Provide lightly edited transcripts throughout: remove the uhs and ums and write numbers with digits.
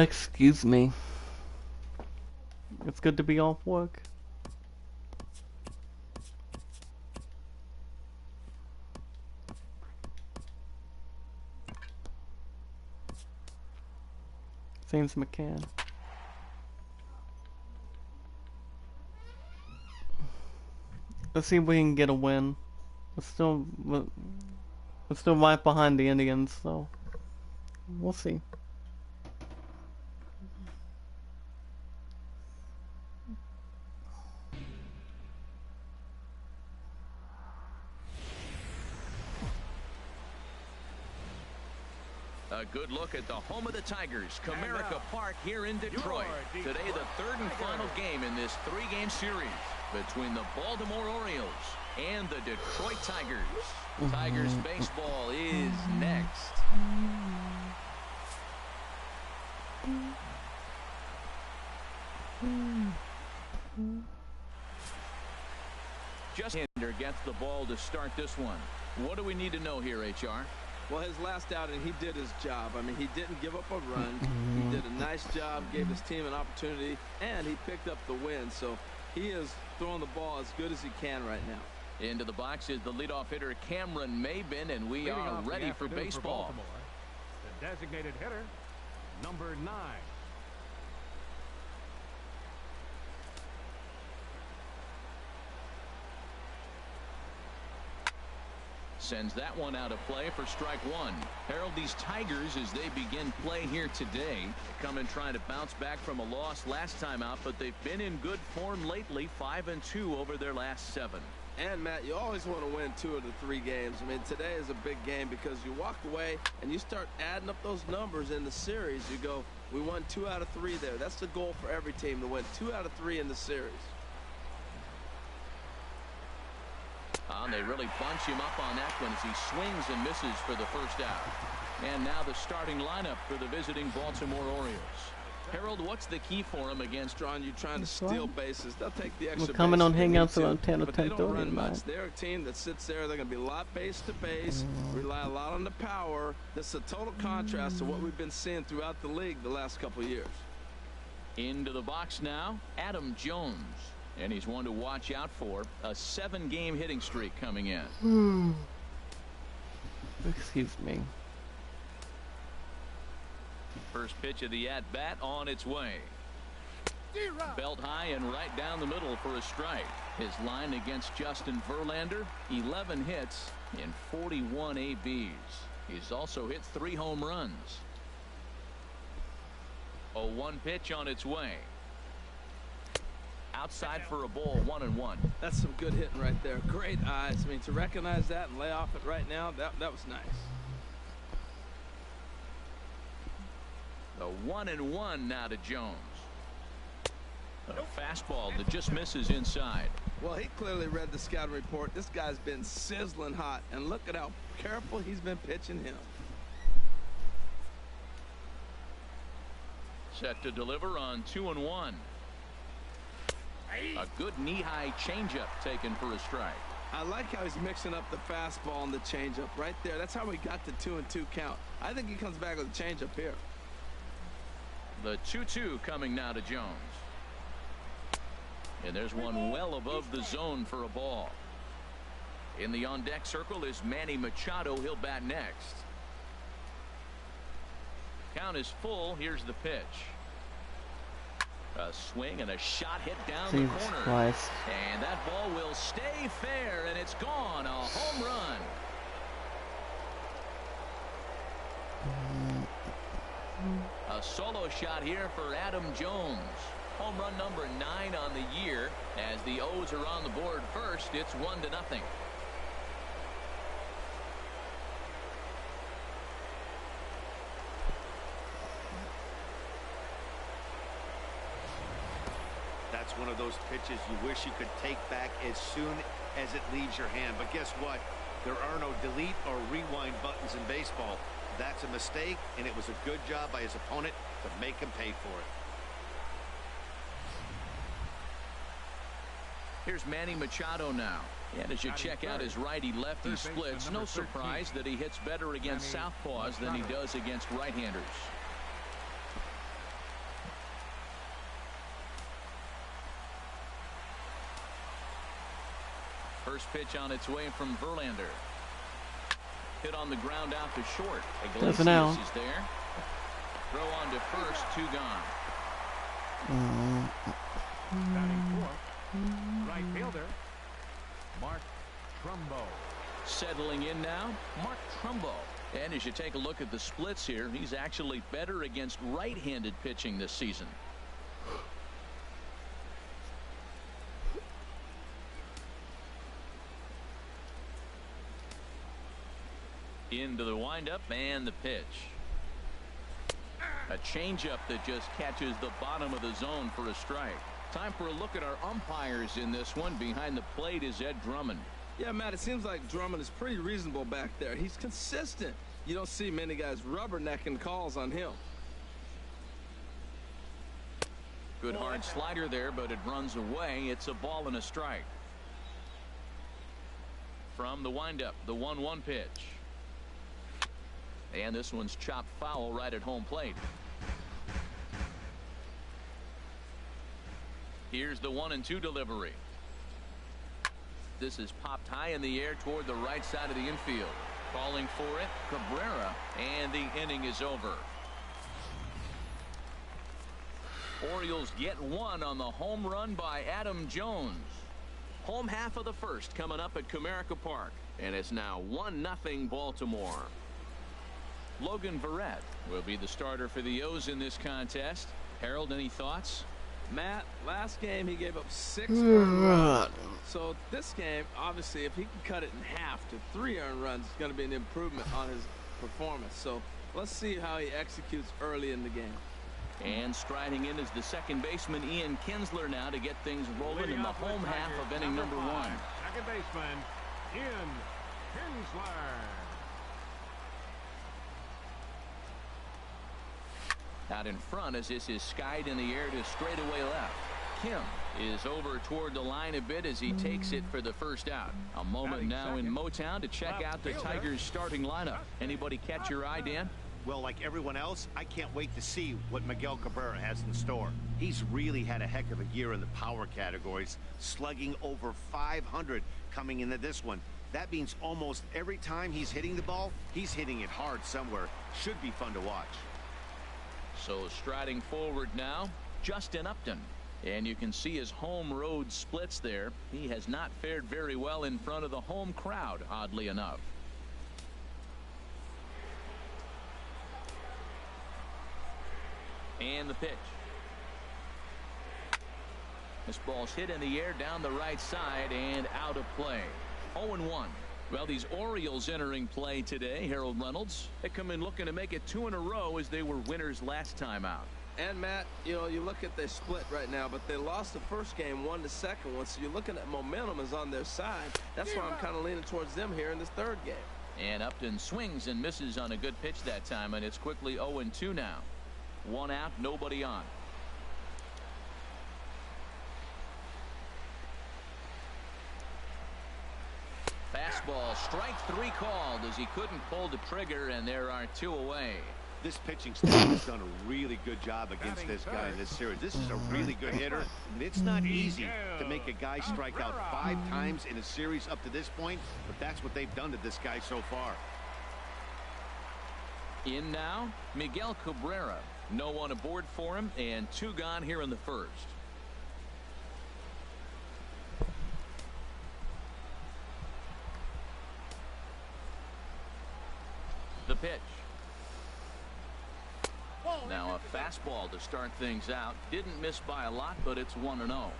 Excuse me. It's good to be off work. James McCann. Let's see if we can get a win. We're still right behind the Indians, so we'll see. A good look at the home of the Tigers, Comerica Park here in Detroit. Today, the third and final game in this three-game series between the Baltimore Orioles and the Detroit Tigers. Tigers baseball is next. Justin gets the ball to start this one. What do we need to know here, HR? Well, his last outing, he did his job. I mean, he didn't give up a run. He did a nice job, gave his team an opportunity, and he picked up the win. So he is throwing the ball as good as he can right now. Into the box is the leadoff hitter, Cameron Maybin, and we are ready for baseball. The designated hitter, number 9. Sends that one out of play for strike one. Harold, these Tigers, as they begin play here today, come and try to bounce back from a loss last time out, but they've been in good form lately, 5-2 over their last 7. And, Matt, you always want to win 2 of the 3 games. I mean, today is a big game because you walk away and you start adding up those numbers in the series. You go, we won 2 out of 3 there. That's the goal for every team, to win 2 out of 3 in the series. And they really bunch him up on that one as he swings and misses for the first out. And now the starting lineup for the visiting Baltimore Orioles. Harold, what's the key for him against you trying to steal bases? They'll take the extra. We're coming on Hangouts around around 10 or but they 10:30 don't run much. tonight. They're a team that sits there. They're going to be a lot base to base, rely a lot on the power. This is a total contrast to what we've been seeing throughout the league the last couple of years. Into the box now, Adam Jones. And he's one to watch out for. A 7-game hitting streak coming in. Excuse me. First pitch of the at-bat on its way. Belt high and right down the middle for a strike. His line against Justin Verlander, 11 hits in 41 ABs. He's also hit 3 home runs. A 1 pitch on its way. Outside for a ball, 1-1. That's some good hitting right there. Great eyes. I mean, to recognize that and lay off it right now, that was nice. The 1-1 now to Jones. A fastball that just misses inside. Well, he clearly read the scouting report. This guy's been sizzling hot, and look at how careful he's been pitching him. Set to deliver on 2-1. A good knee-high changeup taken for a strike. I like how he's mixing up the fastball and the changeup right there. That's how we got the 2-2 count. I think he comes back with a changeup here. The 2-2 coming now to Jones. And there's one well above the zone for a ball. In the on-deck circle is Manny Machado. He'll bat next. Count is full. Here's the pitch. A swing and a shot hit down the corner. Christ. And that ball will stay fair, and it's gone. A home run. A solo shot here for Adam Jones. Home run number 9 on the year. As the O's are on the board first, it's 1-0. That's one of those pitches you wish you could take back as soon as it leaves your hand. But guess what? There are no delete or rewind buttons in baseball. That's a mistake, and it was a good job by his opponent to make him pay for it. Here's Manny Machado now. And as you check out his righty-lefty splits, no surprise that he hits better against southpaws than he does against right-handers. First pitch on its way from Verlander. Hit on the ground out to short. Iglesias is there. Throw on to first, 2 gone. Batting fourth, right fielder, Mark Trumbo. Settling in now, Mark Trumbo. And as you take a look at the splits here, he's actually better against right-handed pitching this season. Into the windup and the pitch. A changeup that just catches the bottom of the zone for a strike. Time for a look at our umpires in this one. Behind the plate is Ed Drummond. Yeah, Matt, it seems like Drummond is pretty reasonable back there. He's consistent. You don't see many guys rubbernecking calls on him. Good hard slider there, but it runs away. It's a ball and a strike. From the windup, the 1-1 pitch. And this one's chopped foul right at home plate. Here's the 1-2 delivery. This is popped high in the air toward the right side of the infield. Calling for it, Cabrera, and the inning is over. Orioles get one on the home run by Adam Jones. Home half of the first coming up at Comerica Park, and it's now 1-0 Baltimore. Logan Verrett will be the starter for the O's in this contest. Harold, any thoughts? Matt, last game he gave up 6 earned runs. So this game, obviously, if he can cut it in half to 3 earned runs, it's going to be an improvement on his performance. So let's see how he executes early in the game. And striding in is the second baseman Ian Kinsler now to get things rolling in the home half of inning number 1. Second baseman Ian Kinsler. Out in front as this is skied in the air to straightaway left. Kim is over toward the line a bit as he takes it for the first out. A moment now in Motown to check out the Tigers starting lineup. Anybody catch your eye, Dan? Well, like everyone else, I can't wait to see what Miguel Cabrera has in store. He's really had a heck of a year in the power categories, slugging over 500 coming into this one. That means almost every time he's hitting the ball, he's hitting it hard somewhere. Should be fun to watch. So striding forward now, Justin Upton. And you can see his home road splits there. He has not fared very well in front of the home crowd, oddly enough. And the pitch. This ball's hit in the air down the right side and out of play. 0-1. Well, these Orioles entering play today, Harold Reynolds, they come in looking to make it 2 in a row as they were winners last time out. And Matt, you know, you look at their split right now, but they lost the first game, won the second one, so you're looking at momentum is on their side. That's why I'm kind of leaning towards them here in this third game. And Upton swings and misses on a good pitch that time, and it's quickly 0-2 now. 1 out, nobody on. Fastball, strike 3 called as he couldn't pull the trigger, and there are 2 away. This pitching staff has done a really good job against this guy in this series. This is a really good hitter, and it's not easy to make a guy strike out 5 times in a series up to this point, but that's what they've done to this guy so far. In now, Miguel Cabrera. No one aboard for him, and 2 gone here in the first. The pitch. Now a fastball to start things out. Didn't miss by a lot, but it's 1-0.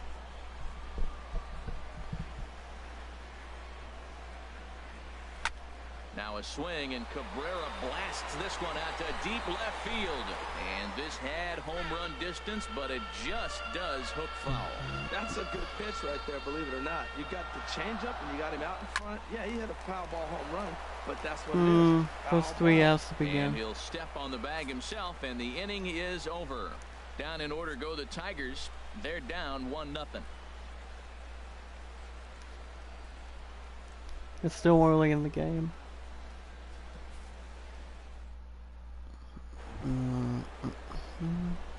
Now a swing, and Cabrera blasts this one out to deep left field. And this had home run distance, but it just does hook foul. That's a good pitch right there, believe it or not. You got the changeup and you got him out in front. Yeah, he had a foul ball home run, but that's what it is. Those 3 outs to begin. And he'll step on the bag himself, and the inning is over. Down in order go the Tigers. They're down 1-0. It's still early in the game.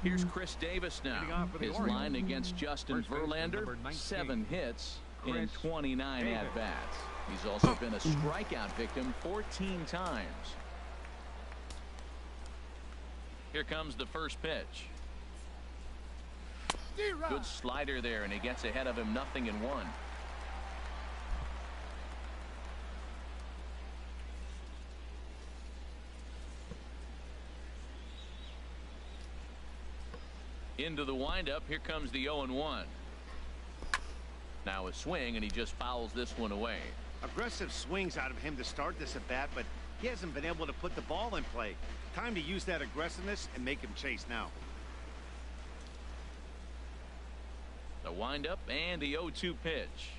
Here's Chris Davis now. His line against Justin Verlander, 7 hits in 29 at-bats. He's also been a strikeout victim 14 times. Here comes the first pitch. Good slider there, and he gets ahead of him, 0-1. Into the windup. Here comes the 0-1. Now a swing, and he just fouls this one away. Aggressive swings out of him to start this at bat, but he hasn't been able to put the ball in play. Time to use that aggressiveness and make him chase now. The windup and the 0-2 pitch.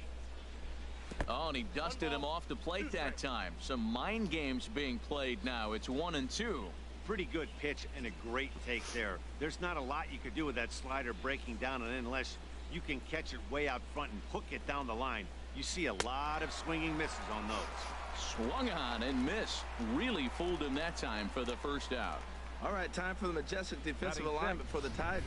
Oh, and he dusted him off the plate that time. Some mind games being played now. It's 1-2. Pretty good pitch and a great take there. There's not a lot you could do with that slider breaking down, and unless you can catch it way out front and hook it down the line, you see a lot of swinging misses on those. Swung on and missed. Really fooled him that time for the first out. All right, time for the majestic defensive alignment for the Tigers.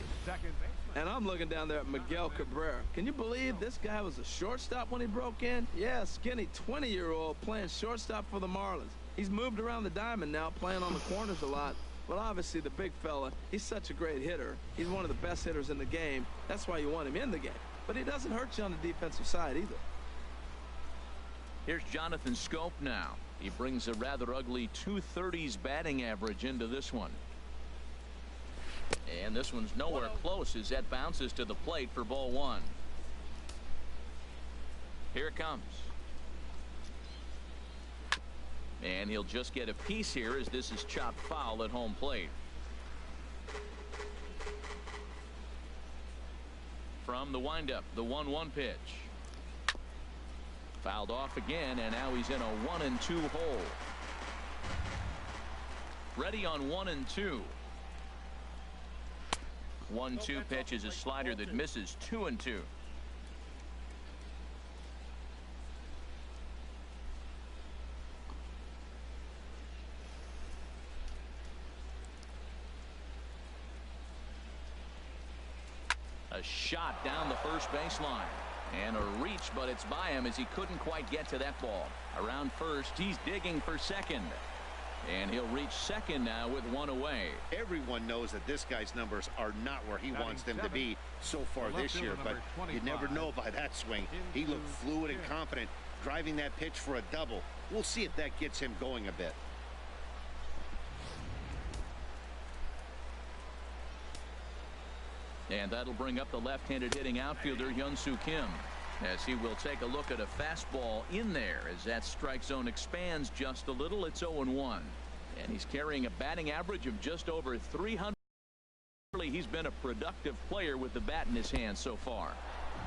And I'm looking down there at Miguel Cabrera. Can you believe this guy was a shortstop when he broke in? Yeah, skinny 20-year-old playing shortstop for the Marlins. He's moved around the diamond now, playing on the corners a lot. But obviously the big fella, he's such a great hitter. He's one of the best hitters in the game. That's why you want him in the game. But he doesn't hurt you on the defensive side either. Here's Jonathan Schoop now. He brings a rather ugly 230s batting average into this one. And this one's nowhere close as that bounces to the plate for ball 1. Here it comes. And he'll just get a piece here as this is chopped foul at home plate. From the windup, the 1-1 pitch. Fouled off again, and now he's in a 1-2 hole. Ready on 1-2. 1-2 pitch is a slider that misses 2-2. A shot down the first baseline. And a reach, but it's by him as he couldn't quite get to that ball. Around first, he's digging for second. And he'll reach second now with 1 away. Everyone knows that this guy's numbers are not where he wants them to be so far this year, but you never know by that swing. He looked fluid and confident, driving that pitch for a double. We'll see if that gets him going a bit. And that'll bring up the left-handed hitting outfielder Hyun-Soo Kim, as he will take a look at a fastball in there. As that strike zone expands just a little, it's 0-1. And he's carrying a batting average of just over 300. He's been a productive player with the bat in his hand so far.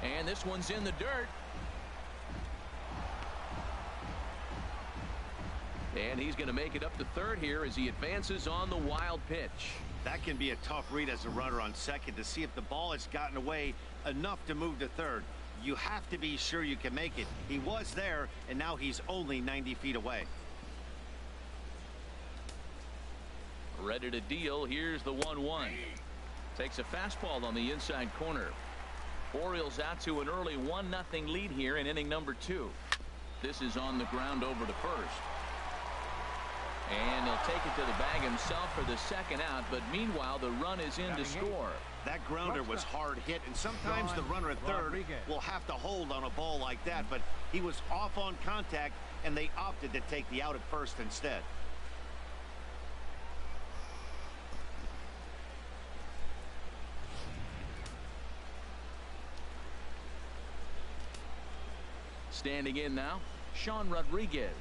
And this one's in the dirt. And he's going to make it up to third here as he advances on the wild pitch. That can be a tough read as a runner on second to see if the ball has gotten away enough to move to third. You have to be sure you can make it. He was there, and now he's only 90 feet away. Ready to deal. Here's the 1-1. Takes a fastball on the inside corner. Orioles out to an early 1-0 lead here in inning number 2. This is on the ground over to first. And he'll take it to the bag himself for the second out, but meanwhile the run is in to score. That grounder was hard hit, and sometimes the runner at third will have to hold on a ball like that, but he was off on contact, and they opted to take the out at first instead. Standing in now, Sean Rodriguez,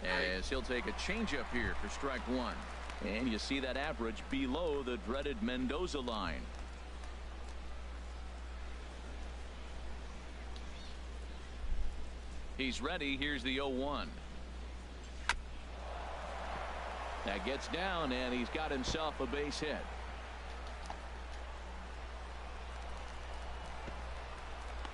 as he'll take a changeup here for strike 1. And you see that average below the dreaded Mendoza line. He's ready. Here's the 0-1. That gets down, and he's got himself a base hit.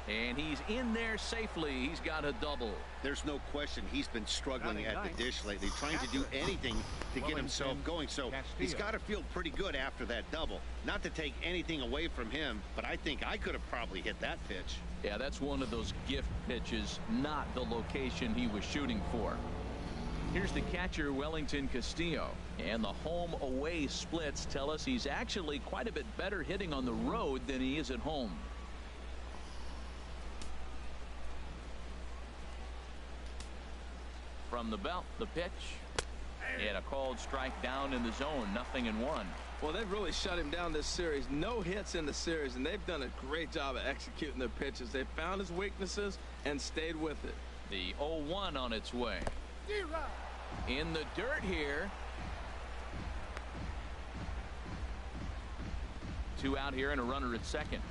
And he's in there safely. He's got a double. There's no question he's been struggling at the dish lately, trying to do anything to get himself going. So he's got to feel pretty good after that double. Not to take anything away from him, but I think I could have probably hit that pitch. Yeah, that's one of those gift pitches, not the location he was shooting for. Here's the catcher, Wellington Castillo. And the home-away splits tell us he's actually quite a bit better hitting on the road than he is at home. From the belt, the pitch. And a called strike down in the zone, 0-1. Well, they've really shut him down this series. No hits in the series, and they've done a great job of executing their pitches. They found his weaknesses and stayed with it. The 0-1 on its way. In the dirt here. 2 out here and a runner at second.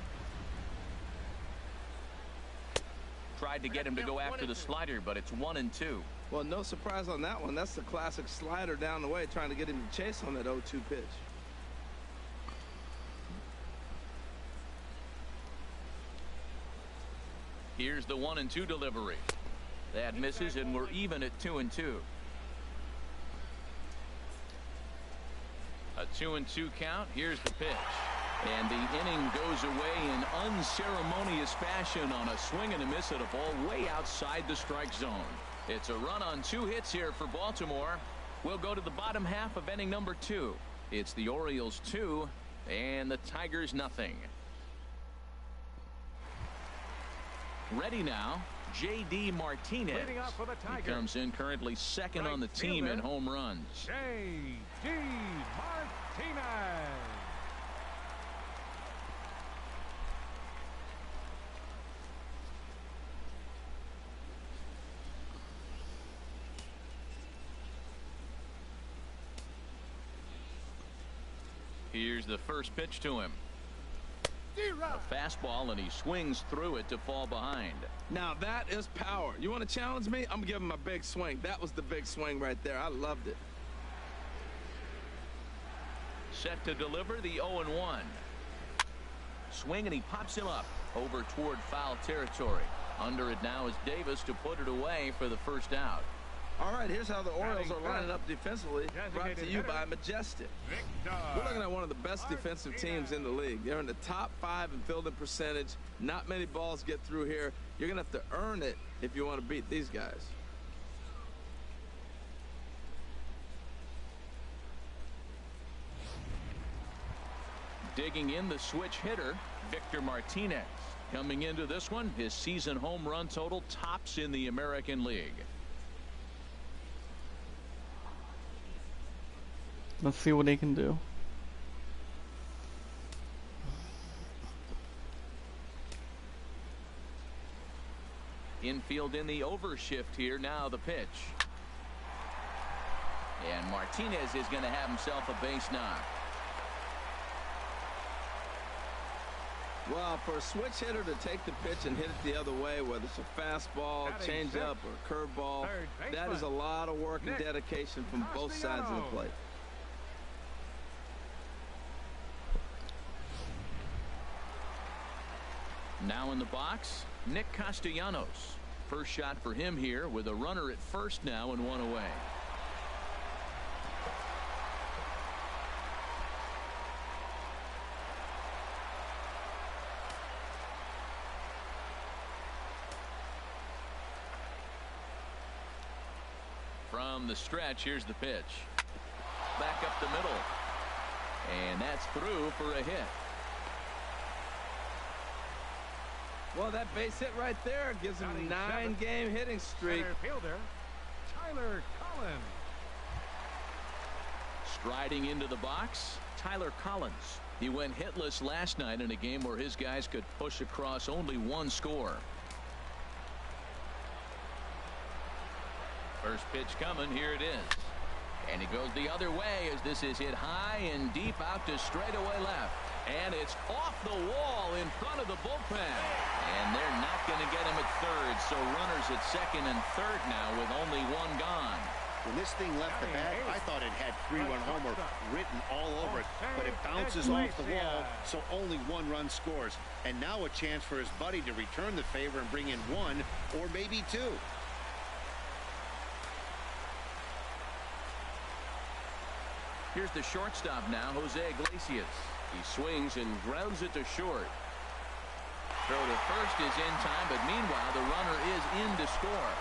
Tried to get him to go after the slider, but it's 1-2. Well, no surprise on that one. That's the classic slider down the way, trying to get him to chase on that 0-2 pitch. Here's the 1-2 delivery. That misses, and we're even at 2-2. A 2-2 count. Here's the pitch. And the inning goes away in unceremonious fashion on a swing and a miss at a ball way outside the strike zone. It's a run on 2 hits here for Baltimore. We'll go to the bottom half of inning number 2. It's the Orioles 2 and the Tigers nothing. Ready now, J.D. Martinez. He comes in currently second on the team in home runs. J.D. Martinez. Here's the first pitch to him. A fastball, and he swings through it to fall behind. Now that is power. You want to challenge me? I'm giving him a big swing. That was the big swing right there. I loved it. Set to deliver the 0-1. Swing, and he pops him up over toward foul territory. Under it now is Davis to put it away for the first out. All right, here's how the Orioles are lining up defensively, brought to you by Majestic. We're looking at one of the best defensive teams in the league. They're in the top 5 in fielding percentage. Not many balls get through here. You're going to have to earn it if you want to beat these guys. Digging in the switch hitter, Victor Martinez. Coming into this one, his season home run total tops in the American League. Let's see what he can do. Infield in the overshift here. Now the pitch. And Martinez is going to have himself a base knock. Well, for a switch hitter to take the pitch and hit it the other way, whether it's a fastball, changeup, or curveball, that is a lot of work and dedication from both sides of the plate. Now in the box, Nick Castellanos. First shot for him here with a runner at first now and 1 away. From the stretch, here's the pitch. Back up the middle. And that's through for a hit. Well, that base hit right there gives him a 9-game hitting streak. Center fielder, Tyler Collins. Striding into the box, Tyler Collins. He went hitless last night in a game where his guys could push across only 1 score. First pitch coming. Here it is. And he goes the other way as this is hit high and deep out to straightaway left. And it's off the wall in front of the bullpen. And they're not going to get him at third. So runners at second and third now with only 1 gone. When this thing left the bat, I thought it had 3-run homer written all over it, but it bounces off the wall, so only 1 run scores. And now a chance for his buddy to return the favor and bring in 1 or maybe 2. Here's the shortstop now, Jose Iglesias. He swings and grounds it to short. Throw to first is in time, but meanwhile the runner is in to score.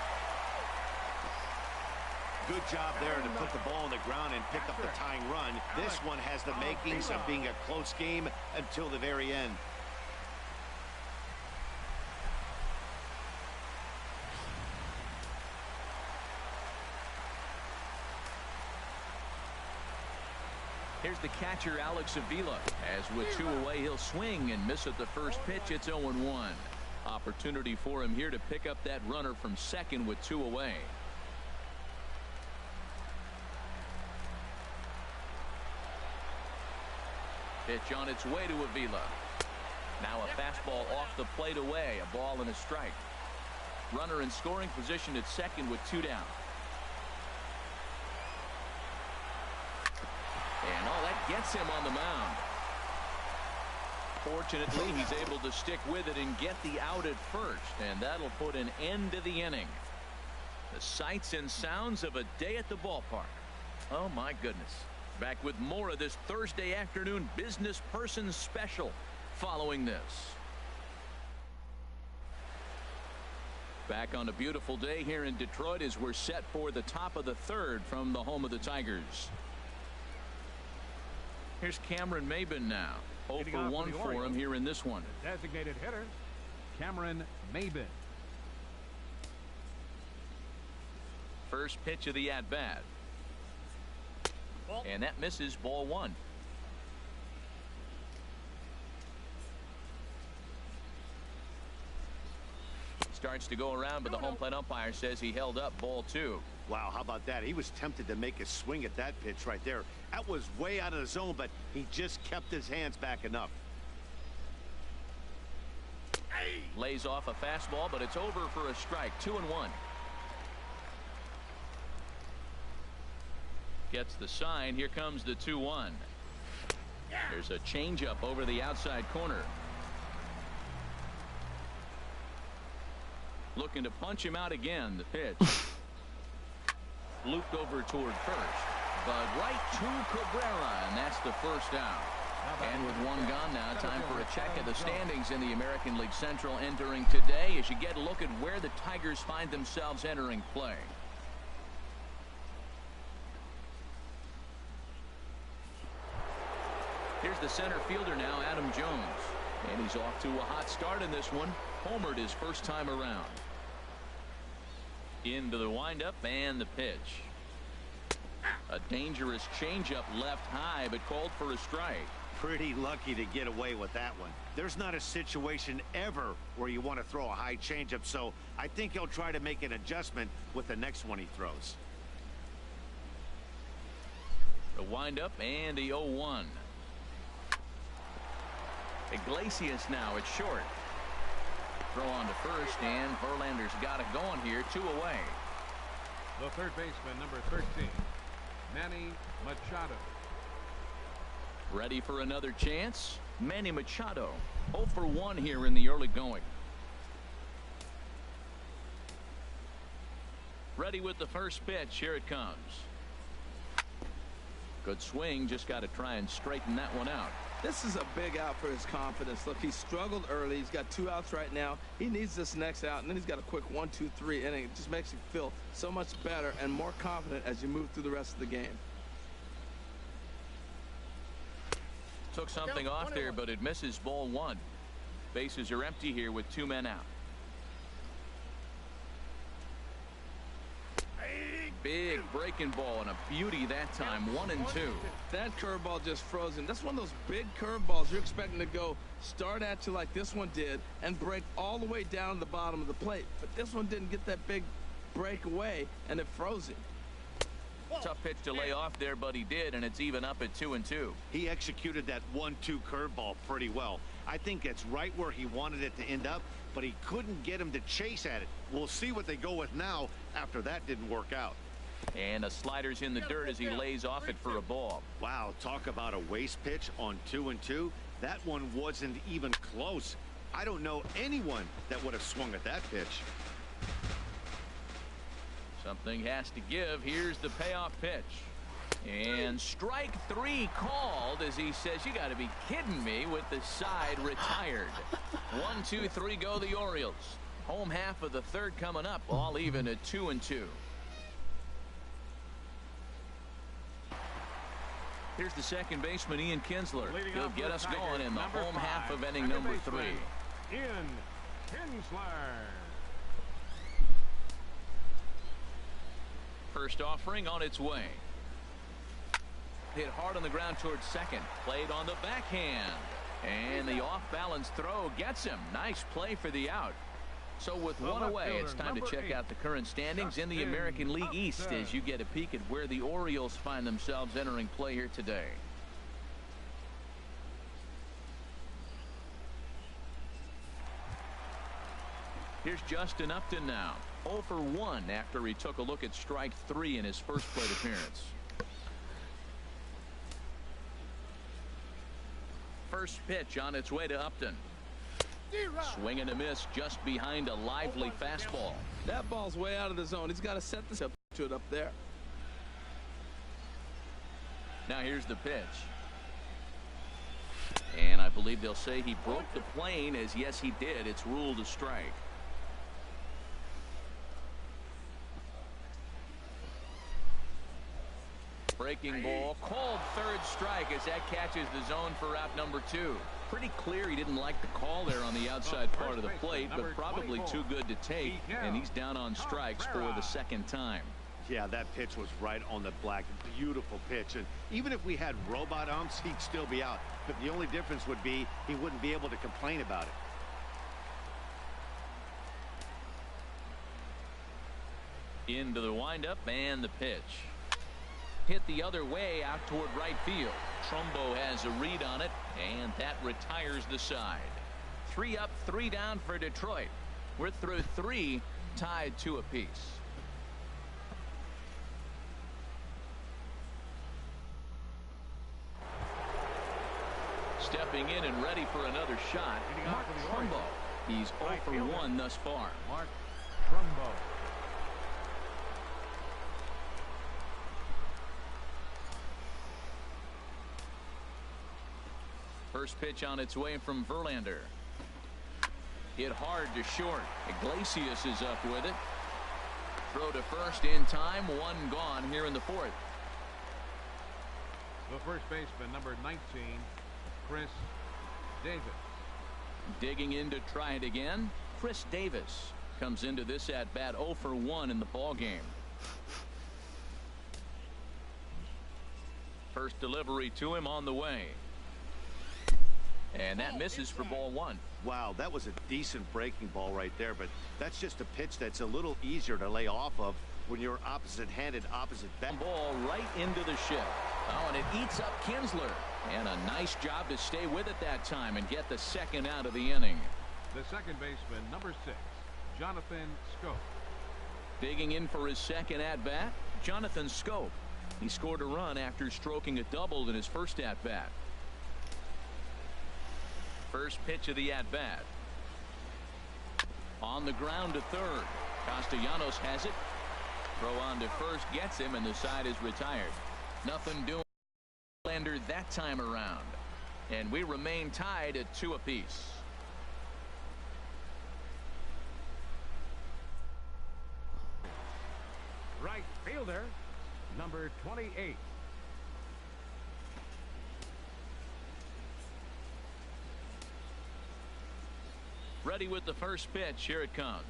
Good job there to put the ball on the ground and pick up the tying run. This one has the makings of being a close game until the very end. Here's the catcher, Alex Avila. As with 2 away, he'll swing and miss at the first pitch. It's 0-1. Opportunity for him here to pick up that runner from second with 2 away. Pitch on its way to Avila. Now a fastball off the plate away. A ball and a strike. Runner in scoring position at second with 2 down. And all that gets him on the mound. Fortunately, he's able to stick with it and get the out at first, and that'll put an end to the inning. The sights and sounds of a day at the ballpark. Oh my goodness. Back with more of this Thursday afternoon business person special following this. Back on a beautiful day here in Detroit as we're set for the top of the 3rd from the home of the Tigers. Here's Cameron Maybin now. 0 for 1 for him here in this one. Designated hitter, Cameron Maybin. First pitch of the at-bat. And that misses, ball 1. Starts to go around, but the home plate umpire says he held up, ball 2. Wow, how about that? He was tempted to make a swing at that pitch right there. That was way out of the zone, but he just kept his hands back enough. Lays off a fastball, but it's over for a strike. 2-1. Gets the sign. Here comes the 2-1. There's a changeup over the outside corner. Looking to punch him out again. The pitch. Looped over toward first. But right to Cabrera, and that's the first out. And with 1 gone now, time for a check of the standings in the American League Central entering today as you get a look at where the Tigers find themselves entering play. Here's the center fielder now, Adam Jones. And he's off to a hot start in this one. Homered his first time around. Into the windup and the pitch. A dangerous changeup left high, but called for a strike. Pretty lucky to get away with that one. There's not a situation ever where you want to throw a high changeup, so I think he'll try to make an adjustment with the next one he throws. The windup and the 0-1. Iglesias now at short. Throw on to first, and Verlander's got it going here. 2 away. The third baseman, number 13, Manny Machado. Ready for another chance? Manny Machado. 0 for 1 here in the early going. Ready with the first pitch. Here it comes. Good swing. Just got to try and straighten that one out. This is a big out for his confidence. Look, he struggled early. He's got 2 outs right now. He needs this next out, and then he's got a quick 1, 2, 3 inning. It just makes you feel so much better and more confident as you move through the rest of the game. Took something off there, but it misses, ball 1. Bases are empty here with 2 men out. Big breaking ball and a beauty that time. 1 and 2. That curveball just froze him. That's one of those big curveballs you're expecting to go start at you like this one did and break all the way down to the bottom of the plate. But this one didn't get that big break away, and it froze him. Tough pitch to lay off there, but he did, and it's even up at 2 and 2. He executed that 1-2 curveball pretty well. I think it's right where he wanted it to end up, but he couldn't get him to chase at it. We'll see what they go with now after that didn't work out. And a slider's in the dirt as he lays off it for a ball. Wow, talk about a waste pitch on 2-2. That one wasn't even close. I don't know anyone that would have swung at that pitch. Something has to give. Here's the payoff pitch. And strike 3 called as he says, you got to be kidding me, with the side retired. 1, 2, 3 go the Orioles. Home half of the third coming up, all even at 2-2. Here's the second baseman, Ian Kinsler. He'll get us going in the home half of inning number 3. Ian Kinsler. First offering on its way. Hit hard on the ground towards second. Played on the backhand. And the off-balance throw gets him. Nice play for the out. So with one away, it's time to check out the current standings in the American League East as you get a peek at where the Orioles find themselves entering play here today. Here's Justin Upton now. 0 for 1 after he took a look at strike 3 in his first plate appearance. First pitch on its way to Upton. Swing and a miss just behind a lively fastball. That ball's way out of the zone. He's got to set this up to it up there. Now here's the pitch. And I believe they'll say he broke the plane, as yes he did. It's ruled a strike. Breaking ball, called third strike as that catches the zone for out number 2. Pretty clear he didn't like the call there on the outside part of the plate, but probably too good to take, and he's down on strikes for the second time. Yeah, that pitch was right on the black. Beautiful pitch. And even if we had robot umps, he'd still be out. But the only difference would be he wouldn't be able to complain about it. Into the windup and the pitch. Hit the other way out toward right field. Trumbo has a read on it, and that retires the side. 3 up, 3 down for Detroit. We're through 3, tied 2 apiece. Stepping in and ready for another shot, Mark Trumbo. He's 0 for 1 thus far. Mark Trumbo. First pitch on its way from Verlander. Hit hard to short. Iglesias is up with it. Throw to first in time. 1 gone here in the 4th. The first baseman, number 19, Chris Davis. Digging in to try it again. Chris Davis comes into this at bat 0 for 1 in the ball game. First delivery to him on the way. And that misses for ball 1. Wow, that was a decent breaking ball right there, but that's just a pitch that's a little easier to lay off of when you're opposite-handed, opposite bat. Ball right into the shift. Oh, and it eats up Kinsler. And a nice job to stay with it that time and get the second out of the inning. The second baseman, number 6, Jonathan Schoop. Digging in for his second at-bat, Jonathan Schoop. He scored a run after stroking a double in his first at-bat. First pitch of the at-bat. On the ground to third. Castellanos has it. Throw on to first gets him, and the side is retired. Nothing doing Verlander that time around. And we remain tied at 2 apiece. Right fielder, number 28. Ready with the first pitch. Here it comes.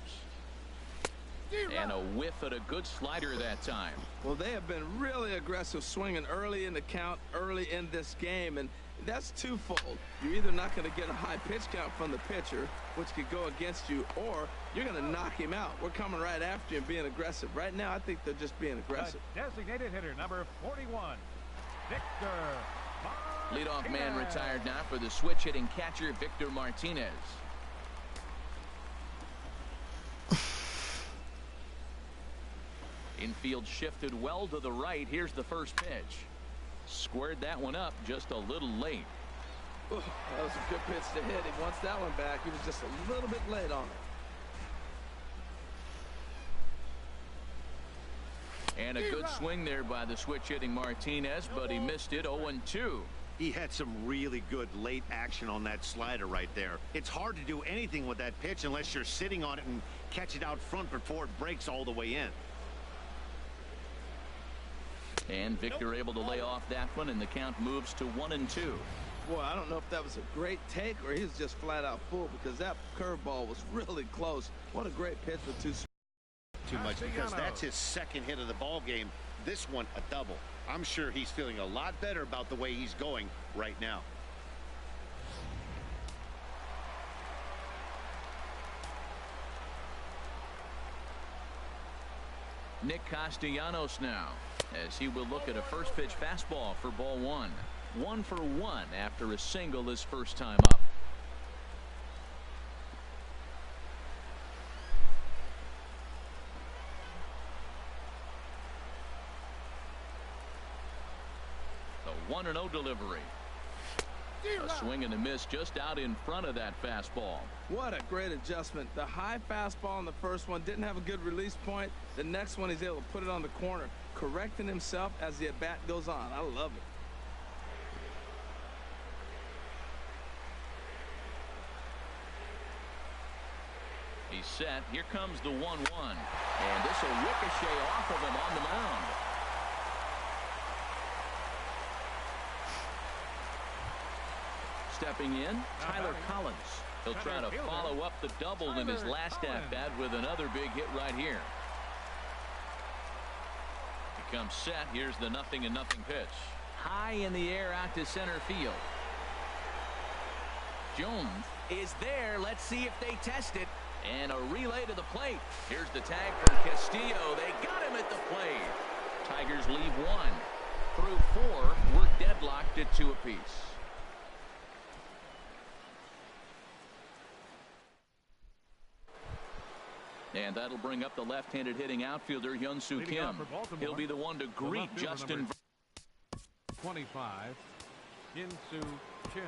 And a whiff at a good slider that time. Well, they have been really aggressive swinging early in the count, early in this game, and that's twofold. You're either not going to get a high pitch count from the pitcher, which could go against you, or you're going to knock him out. We're coming right after you and being aggressive. Right now, I think they're just being aggressive. The designated hitter, number 41, Victor Martinez. Leadoff man retired now for the switch hitting catcher, Victor Martinez. Infield shifted well to the right. Here's the first pitch. Squared that one up just a little late. Ooh, that was a good pitch to hit. He wants that one back. He was just a little bit late on it. And a good swing there by the switch hitting Martinez, but he missed it. 0-2. He had some really good late action on that slider right there. It's hard to do anything with that pitch unless you're sitting on it and catch it out front before it breaks all the way in. And Victor able to lay off that one, and the count moves to 1-2. Boy, I don't know if that was a great take or he was just flat out full, because that curveball was really close. What a great pitch with two. Too much, because that's his second hit of the ball game. This one a double. I'm sure he's feeling a lot better about the way he's going right now. Nick Castellanos now, as he will look at a first pitch fastball for ball one. 1 for 1 after a single his first time up. The 1-0 delivery. A swing and a miss just out in front of that fastball. What a great adjustment. The high fastball in the first one didn't have a good release point. The next one he's able to put it on the corner, correcting himself as the at-bat goes on. I love it. He's set. Here comes the 1-1. And this will ricochet off of him on the mound. Stepping in, Tyler Collins. He'll try to follow up the double in his last at-bat with another big hit right here. He comes set. Here's the 0-0 pitch. High in the air out to center field. Jones is there. Let's see if they test it. And a relay to the plate. Here's the tag from Castillo. They got him at the plate. Tigers leave 1. Through 4, we're deadlocked at 2 apiece. And that'll bring up the left-handed hitting outfielder Hyun-Soo Kim. He'll be the one to greet Justin. 25, Hyun-Soo Kim.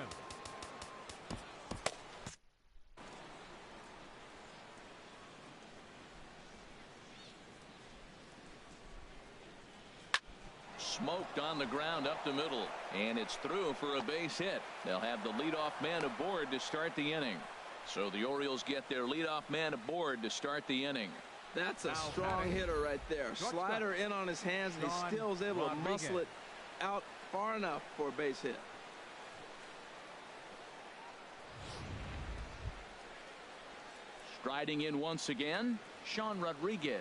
Smoked on the ground up the middle, and it's through for a base hit. They'll have the leadoff man aboard to start the inning. So the Orioles get their leadoff man aboard to start the inning. That's a strong hitter right there. Slider in on his hands, and he still is able to muscle it out far enough for a base hit. Striding in once again, Sean Rodriguez.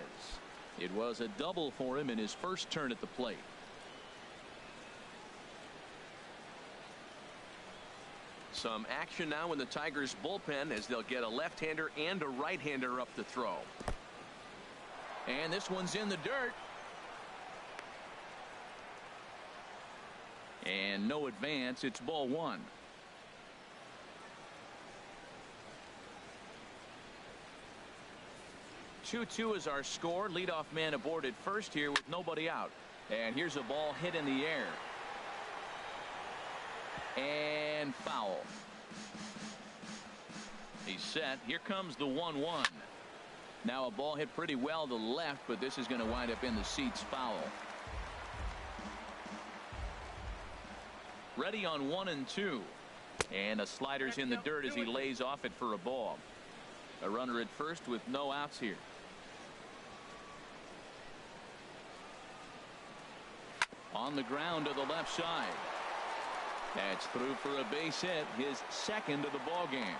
It was a double for him in his first turn at the plate. Some action now in the Tigers bullpen as they'll get a left-hander and a right-hander up to throw. And this one's in the dirt. And no advance. It's ball 1. Two-2 is our score. Leadoff man aboard at first here with nobody out. And here's a ball hit in the air. And foul. He's set. Here comes the 1-1. Now a ball hit pretty well to the left, but this is going to wind up in the seats foul. Ready on 1 and 2. And a slider's in the dirt as he lays off it for a ball. A runner at first with no outs here. On the ground to the left side. That's through for a base hit, his second of the ball game.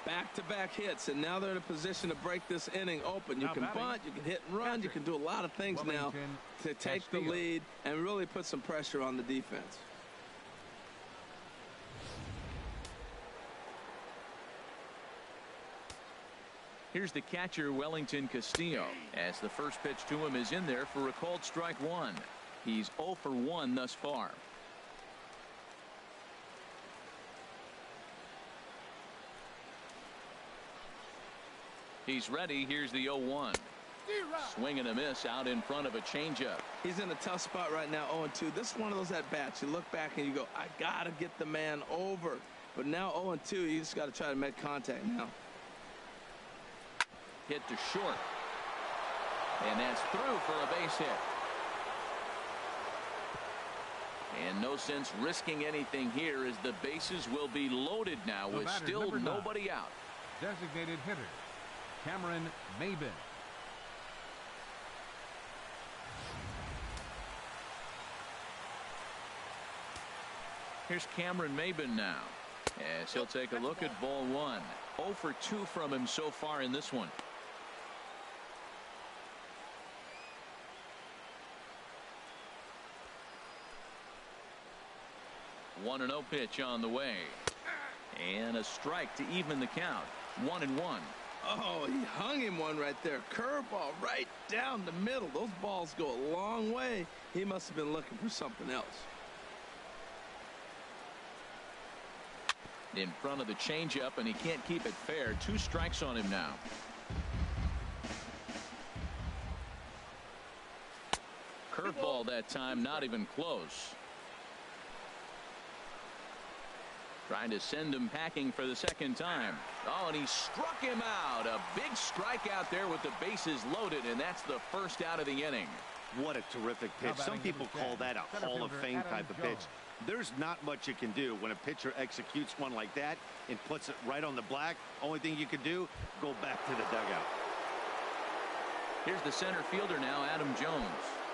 Back-to-back hits, and now they're in a position to break this inning open. You can bunt, you can hit and run, you can do a lot of things now to take the lead and really put some pressure on the defense. Here's the catcher, Wellington Castillo, as the first pitch to him is in there for a called strike 1. He's 0 for 1 thus far. He's ready. Here's the 0-1. Swing and a miss out in front of a changeup. He's in a tough spot right now, 0-2. This is one of those at-bats. You look back and you go, I got to get the man over. But now 0-2, you just got to try to make contact now. Hit to short. And that's through for a base hit. And no sense risking anything here as the bases will be loaded now with still nobody out. Designated hitter, Cameron Maybin. Here's Cameron Maybin now. As he'll take a look at ball one. 0 for 2 from him so far in this one. 1-0 pitch on the way. And a strike to even the count. 1-1. Oh, he hung him one right there. Curveball right down the middle. Those balls go a long way. He must have been looking for something else. In front of the changeup, and he can't keep it fair. 2 strikes on him now. Curveball that time, not even close. Trying to send him packing for the second time. Oh, and he struck him out. A big strikeout there with the bases loaded, and that's the first out of the inning. What a terrific pitch. Some people call that a Hall of Fame type of pitch. There's not much you can do when a pitcher executes one like that and puts it right on the black. Only thing you can do, go back to the dugout. Here's the center fielder now, Adam Jones.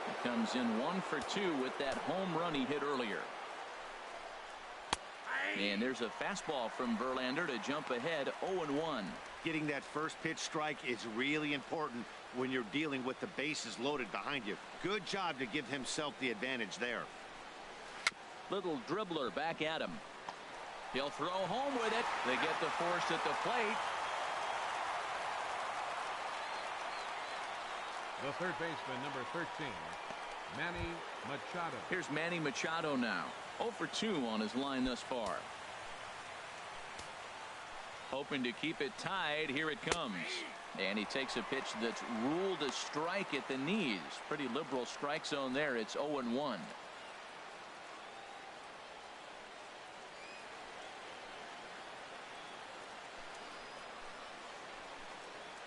He comes in 1 for 2 with that home run he hit earlier. And there's a fastball from Verlander to jump ahead 0-1. Getting that first pitch strike is really important when you're dealing with the bases loaded behind you. Good job to give himself the advantage there. Little dribbler back at him. He'll throw home with it. They get the force at the plate. The third baseman, number 13, Manny Machado. Here's Manny Machado now. 0 for 2 on his line thus far. Hoping to keep it tied. Here it comes. And he takes a pitch that's ruled a strike at the knees. Pretty liberal strike zone there. It's 0-1.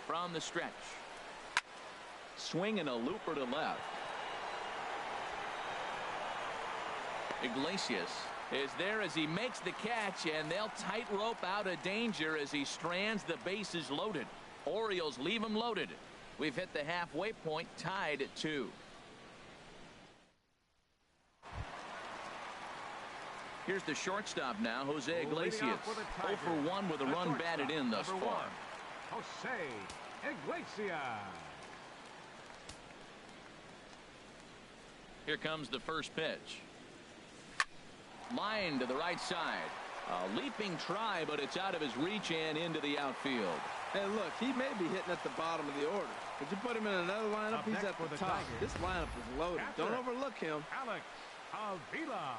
From the stretch. Swing and a looper to left. Iglesias is there as he makes the catch, and they'll tightrope out of danger as he strands the bases loaded. Orioles leave him loaded. We've hit the halfway point, tied at 2. Here's the shortstop now, Jose Iglesias. 0 for 1 with a run batted in thus far. Jose Iglesias. Here comes the first pitch. Line to the right side. A leaping try, but it's out of his reach and into the outfield. Hey, look, he may be hitting at the bottom of the order. But you put him in another lineup, he's at the top. This lineup is loaded. Don't overlook him. Alex Avila.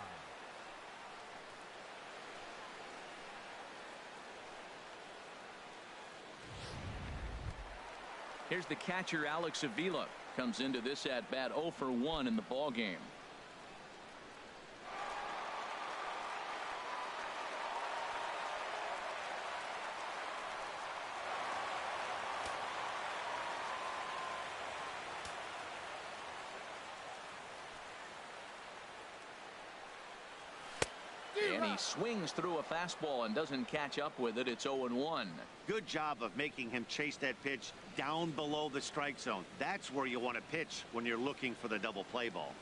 Here's the catcher, Alex Avila. Comes into this at bat 0 for 1 in the ball game. And he swings through a fastball and doesn't catch up with it. It's 0-1. Good job of making him chase that pitch down below the strike zone. That's where you want to pitch when you're looking for the double play ball.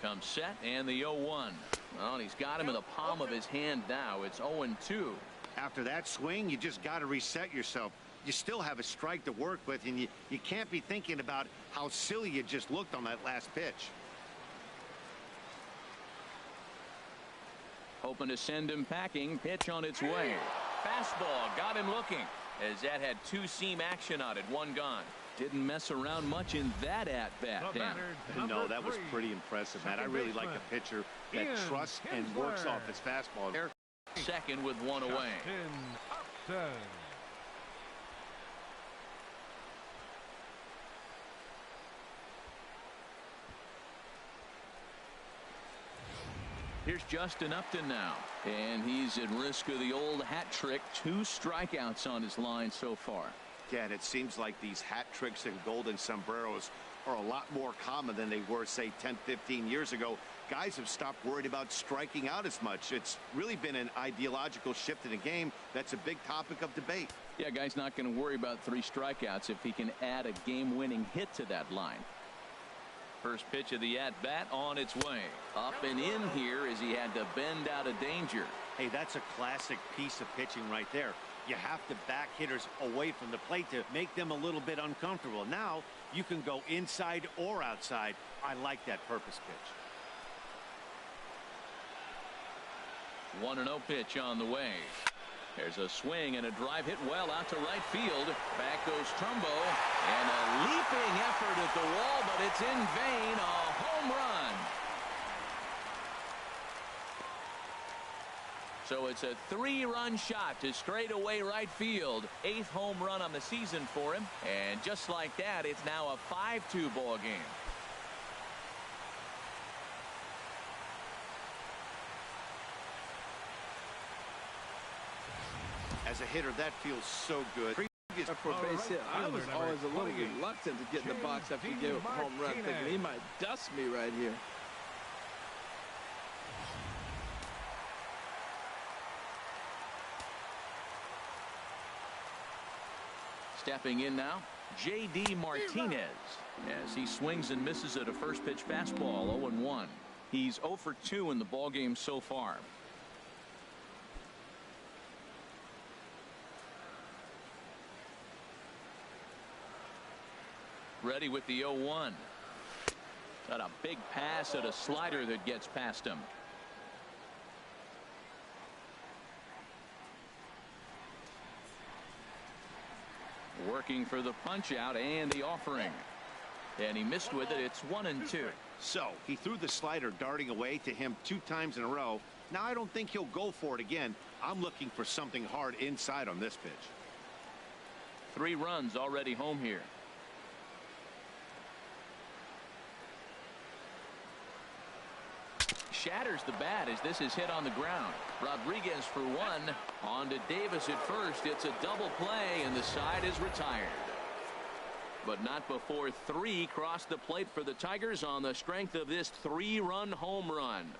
Comes set and the 0-1. Well, he's got him in the palm of his hand now. It's 0-2. After that swing, you just got to reset yourself. You still have a strike to work with, and you can't be thinking about how silly you just looked on that last pitch. Hoping to send him packing. Pitch on its way. Fastball got him looking as that had 2-seam action on it. 1 gone. Didn't mess around much in that at bat. No, that was pretty impressive, Matt. I really like a pitcher that trusts and works off his fastball. Second with 1 away. Here's Justin Upton now, and he's at risk of the old hat trick. 2 strikeouts on his line so far. Yeah, and it seems like these hat tricks and golden sombreros are a lot more common than they were, say, 10, 15 years ago. Guys have stopped worried about striking out as much. It's really been an ideological shift in the game. That's a big topic of debate. Yeah, guy's not going to worry about 3 strikeouts if he can add a game-winning hit to that line. First pitch of the at-bat on its way. Up and in here as he had to bend out of danger. Hey, that's a classic piece of pitching right there. You have to back hitters away from the plate to make them a little bit uncomfortable. Now you can go inside or outside. I like that purpose pitch. 1-0 pitch on the way. There's a swing and a drive hit well out to right field. Back goes Trumbo, and a leaping effort at the wall, but it's in vain. A home run. So it's a 3-run shot to straightaway right field. 8th home run on the season for him, and just like that, it's now a 5-2 ball game. As a hitter, that feels so good. For a base hit, I was always a little reluctant to get in the box after you gave up a home run, thinking he might dust me right here. Stepping in now, J.D. Martinez, as he swings and misses at a first pitch fastball. 0-1. He's 0 for 2 in the ballgame so far. Ready with the 0-1. Got a big pass at a slider that gets past him. Working for the punch out and the offering, and he missed with it. It's 1-2. So he threw the slider darting away to him 2 times in a row. Now I don't think he'll go for it again. I'm looking for something hard inside on this pitch. 3 runs already home here. Shatters the bat as this is hit on the ground. Rodriguez for 1. On to Davis at first. It's a double play, and the side is retired. But not before 3 cross the plate for the Tigers on the strength of this 3-run home run.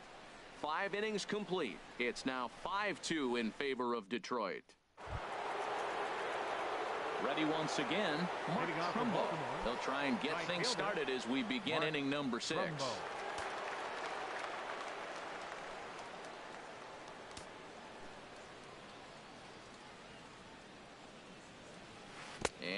5 innings complete. It's now 5-2 in favor of Detroit. Ready once again, Mark Trumbo. They'll try and get things started as we begin inning number 6.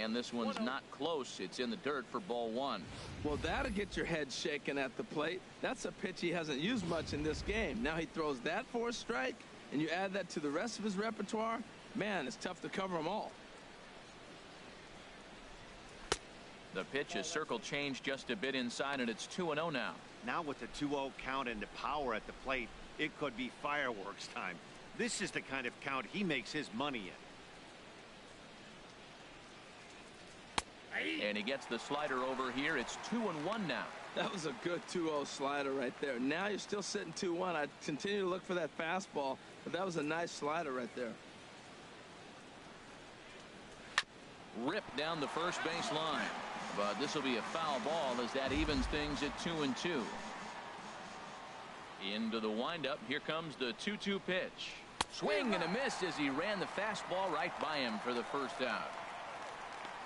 And this one's not close. It's in the dirt for ball 1. Well, that'll get your head shaken at the plate. That's a pitch he hasn't used much in this game. Now he throws that for a strike, and you add that to the rest of his repertoire. Man, it's tough to cover them all. The pitch is circle changed just a bit inside, and it's 2-0 now. Now with the 2-0 count and the power at the plate, it could be fireworks time. This is the kind of count he makes his money in. And he gets the slider over here. It's 2-1 now. That was a good 2-0 slider right there. Now you're still sitting 2-1. I continue to look for that fastball, but that was a nice slider right there. Ripped down the first base line, but this will be a foul ball as that evens things at 2-2. Into the windup. Here comes the 2-2 pitch. Swing and a miss as he ran the fastball right by him for the first out.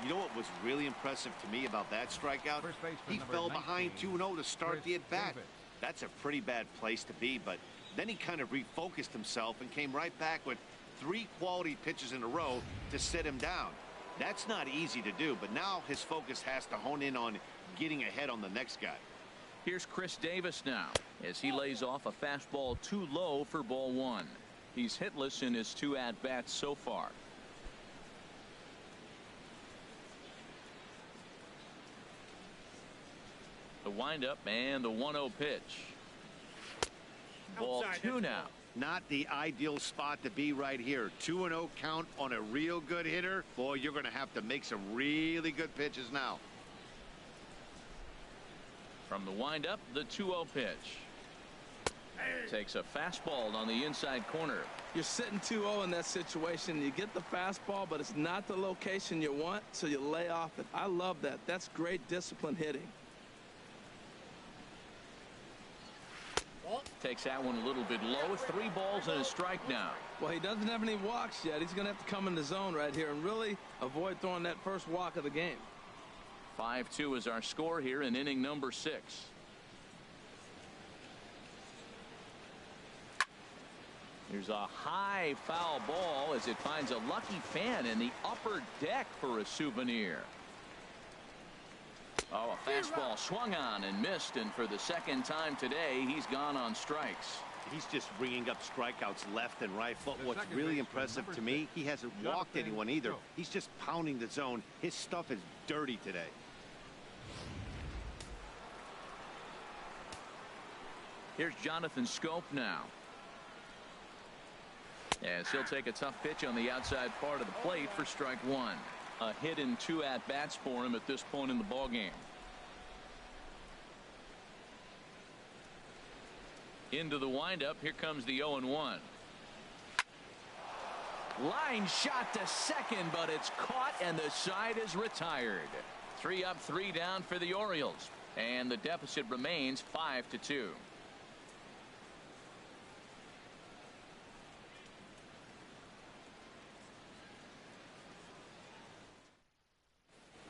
You know what was really impressive to me about that strikeout? He fell behind 2-0 to start the at-bat. That's a pretty bad place to be, but then he kind of refocused himself and came right back with 3 quality pitches in a row to sit him down. That's not easy to do, but now his focus has to hone in on getting ahead on the next guy. Here's Chris Davis now as he lays off a fastball too low for ball 1. He's hitless in his 2 at-bats so far. The windup and the 1-0 pitch. Ball 2 now. Not the ideal spot to be right here. 2-0 count on a real good hitter. Boy, you're going to have to make some really good pitches now. From the windup, the 2-0 pitch. Takes a fastball on the inside corner. You're sitting 2-0 in that situation. You get the fastball, but it's not the location you want, so you lay off it. I love that. That's great discipline hitting. Takes that one a little bit low. 3 balls and a strike now. Well, he doesn't have any walks yet. He's going to have to come in the zone right here and really avoid throwing that first walk of the game. 5-2 is our score here in inning number 6. Here's a high foul ball as it finds a lucky fan in the upper deck for a souvenir. Oh, a fastball swung on and missed, and for the second time today, he's gone on strikes. He's just ringing up strikeouts left and right. But what's really impressive to me, he hasn't walked anyone either. He's just pounding the zone. His stuff is dirty today. Here's Jonathan Schoop now. As he'll take a tough pitch on the outside part of the plate for strike 1. A hit and 2 at-bats for him at this point in the ballgame. Into the windup. Here comes the 0-1. Line shot to second, but it's caught and the side is retired. 3 up, 3 down for the Orioles, and the deficit remains 5-2.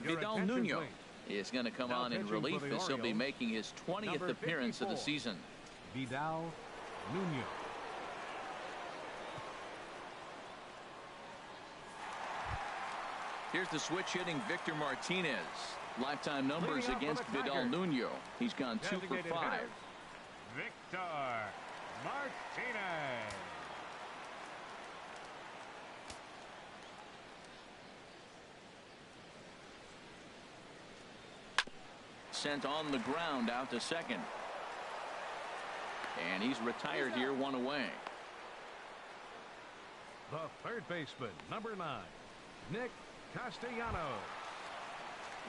Vidal Nuno is going to come on in relief as he'll be making his 20th appearance of the season. Vidal Nuno. Here's the switch hitting Victor Martinez. Lifetime numbers against Vidal Nuno. He's gone 2 for 5. Victor Martinez. Sent on the ground out to second. And he's retired here, 1 away. The third baseman, number 9, Nick Castellanos.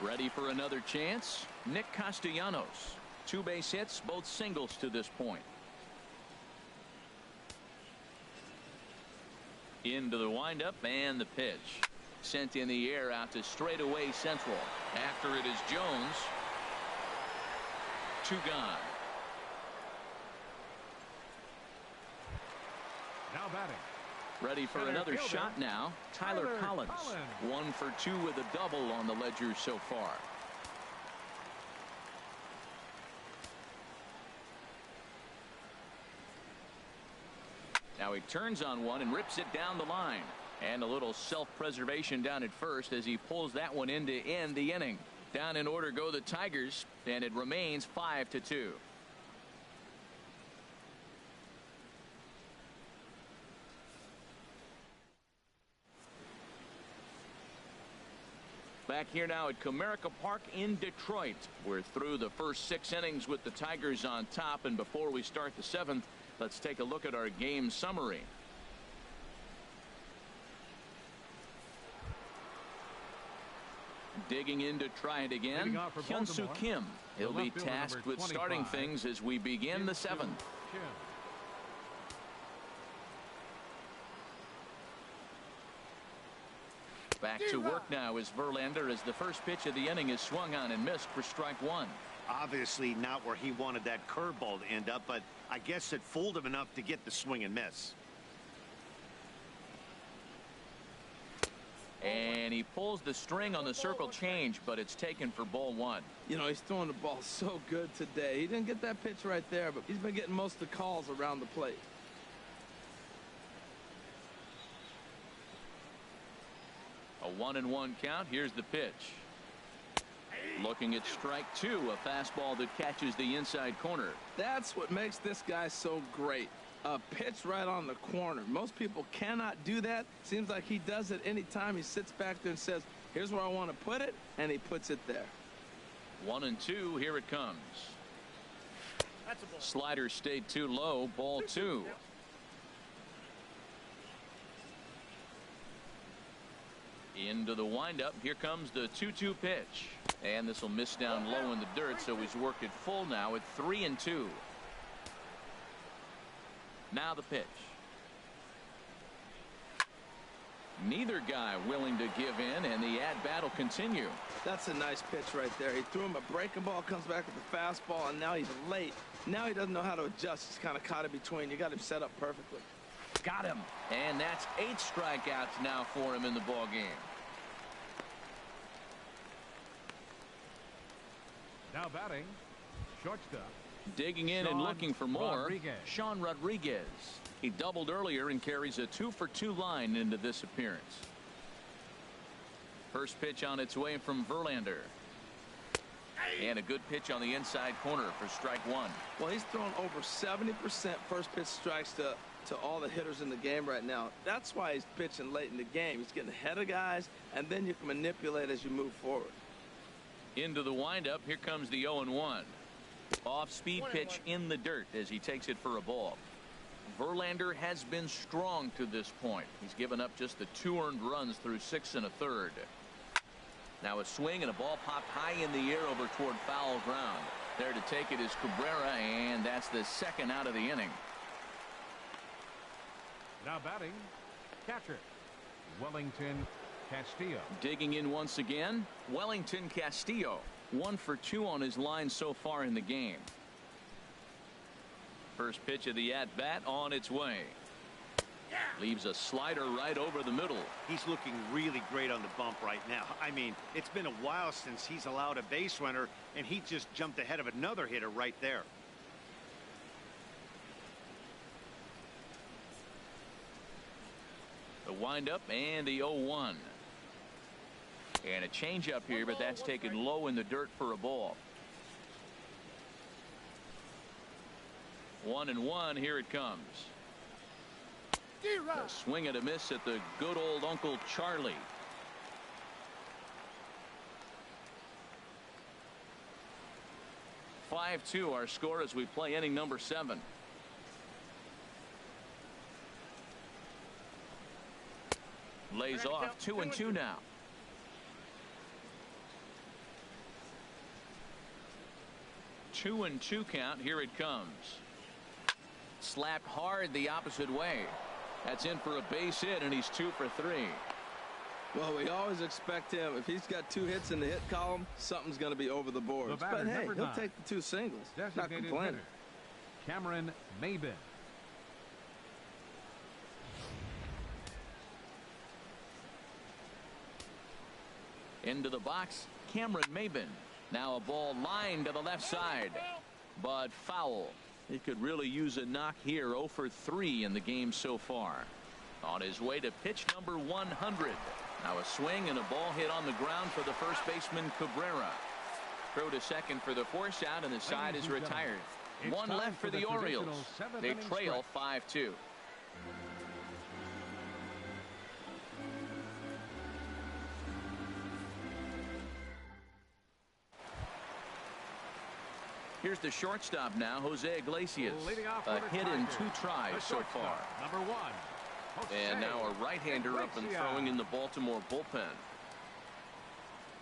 Ready for another chance? Nick Castellanos. 2 base hits, both singles to this point. Into the windup and the pitch. Sent in the air out to straightaway central. After it is Jones. 2 gone. Now batting. Ready for another shot now. Tyler Collins. 1 for 2 with a double on the ledger so far. Now he turns on one and rips it down the line. And a little self-preservation down at first as he pulls that one in to end the inning. Down in order go the Tigers, and it remains 5-2. Back here now at Comerica Park in Detroit. We're through the first 6 innings with the Tigers on top, and before we start the 7th, let's take a look at our game summary. Digging in to try it again, Hyun-Soo Kim. He'll be tasked with starting things as we begin the 7th. Back to work now is Verlander as the first pitch of the inning is swung on and missed for strike 1. Obviously not where he wanted that curveball to end up, but I guess it fooled him enough to get the swing and miss. And he pulls the string on the circle change, but it's taken for ball 1. You know, he's throwing the ball so good today. He didn't get that pitch right there, but he's been getting most of the calls around the plate. A 1-1 count. Here's the pitch. Looking at strike 2, a fastball that catches the inside corner. That's what makes this guy so great. A pitch right on the corner. Most people cannot do that. Seems like he does it anytime he sits back there and says, here's where I want to put it, and he puts it there. 1-2. Here it comes. Slider stayed too low. Ball 2. Into the windup. Here comes the 2-2 pitch. And this will miss down low in the dirt, so he's worked it full now at 3-2. Now the pitch. Neither guy willing to give in, and the at-bat will continue. That's a nice pitch right there. He threw him a breaking ball, comes back with a fastball, and now he's late. Now he doesn't know how to adjust. He's kind of caught in between. You got him set up perfectly. Got him. And that's 8 strikeouts now for him in the ball game. Now batting, shortstop. Digging in and looking for more, Rodriguez. Sean Rodriguez. He doubled earlier and carries a 2-for-2 line into this appearance. First pitch on its way from Verlander. And a good pitch on the inside corner for strike 1. Well, he's thrown over 70% first pitch strikes to all the hitters in the game right now. That's why he's pitching late in the game. He's getting ahead of guys, and then you can manipulate as you move forward. Into the windup. Here comes the 0-1. Off-speed pitch in the dirt as he takes it for a ball. Verlander has been strong to this point. He's given up just the 2 earned runs through 6 1/3. Now a swing and a ball popped high in the air over toward foul ground. There to take it is Cabrera, and that's the second out of the inning. Now batting, catcher, Wellington Castillo. Digging in once again, Wellington Castillo. 1 for 2 on his line so far in the game. First pitch of the at-bat on its way. Leaves a slider right over the middle. He's looking really great on the bump right now. I mean, it's been a while since he's allowed a base runner, and he just jumped ahead of another hitter right there. The windup and the 0-1. And a changeup here, but that's taken low in the dirt for a ball. 1-1. Here it comes. A swing and a miss at the good old Uncle Charlie. (5-2) our score as we play inning number 7. Lays off 2-2 now. 2-2 count. Here it comes. Slapped hard the opposite way. That's in for a base hit, and he's 2 for 3. Well, we always expect him. If he's got 2 hits in the hit column, something's going to be over the boards. But hey, he'll take the 2 singles. Not complaining. Cameron Maybin. Into the box, Cameron Maybin. Now a ball lined to the left side, but foul. He could really use a knock here. 0 for 3 in the game so far. On his way to pitch number 100. Now a swing and a ball hit on the ground for the first baseman Cabrera. Throw to second for the force out, and the side is retired. 1 left for the Orioles. They trail 5-2. Here's the shortstop now, Jose Iglesias. A hit in 2 tries so far. Number 1. And now a right-hander up and throwing in the Baltimore bullpen.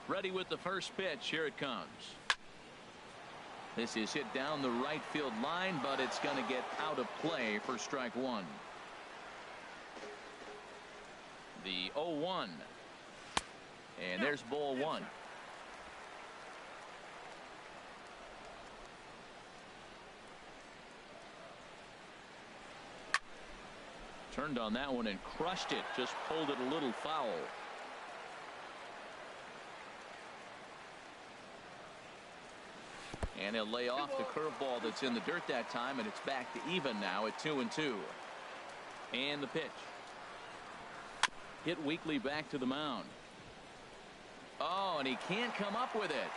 Ready with the first pitch. Here it comes. This is hit down the right field line, but it's going to get out of play for strike 1. The 0-1. And there's ball 1. Turned on that one and crushed it. Just pulled it a little foul. And he'll lay off the curveball that's in the dirt that time, and it's back to even now at 2-2. And the pitch. Hit weakly back to the mound. Oh, and he can't come up with it.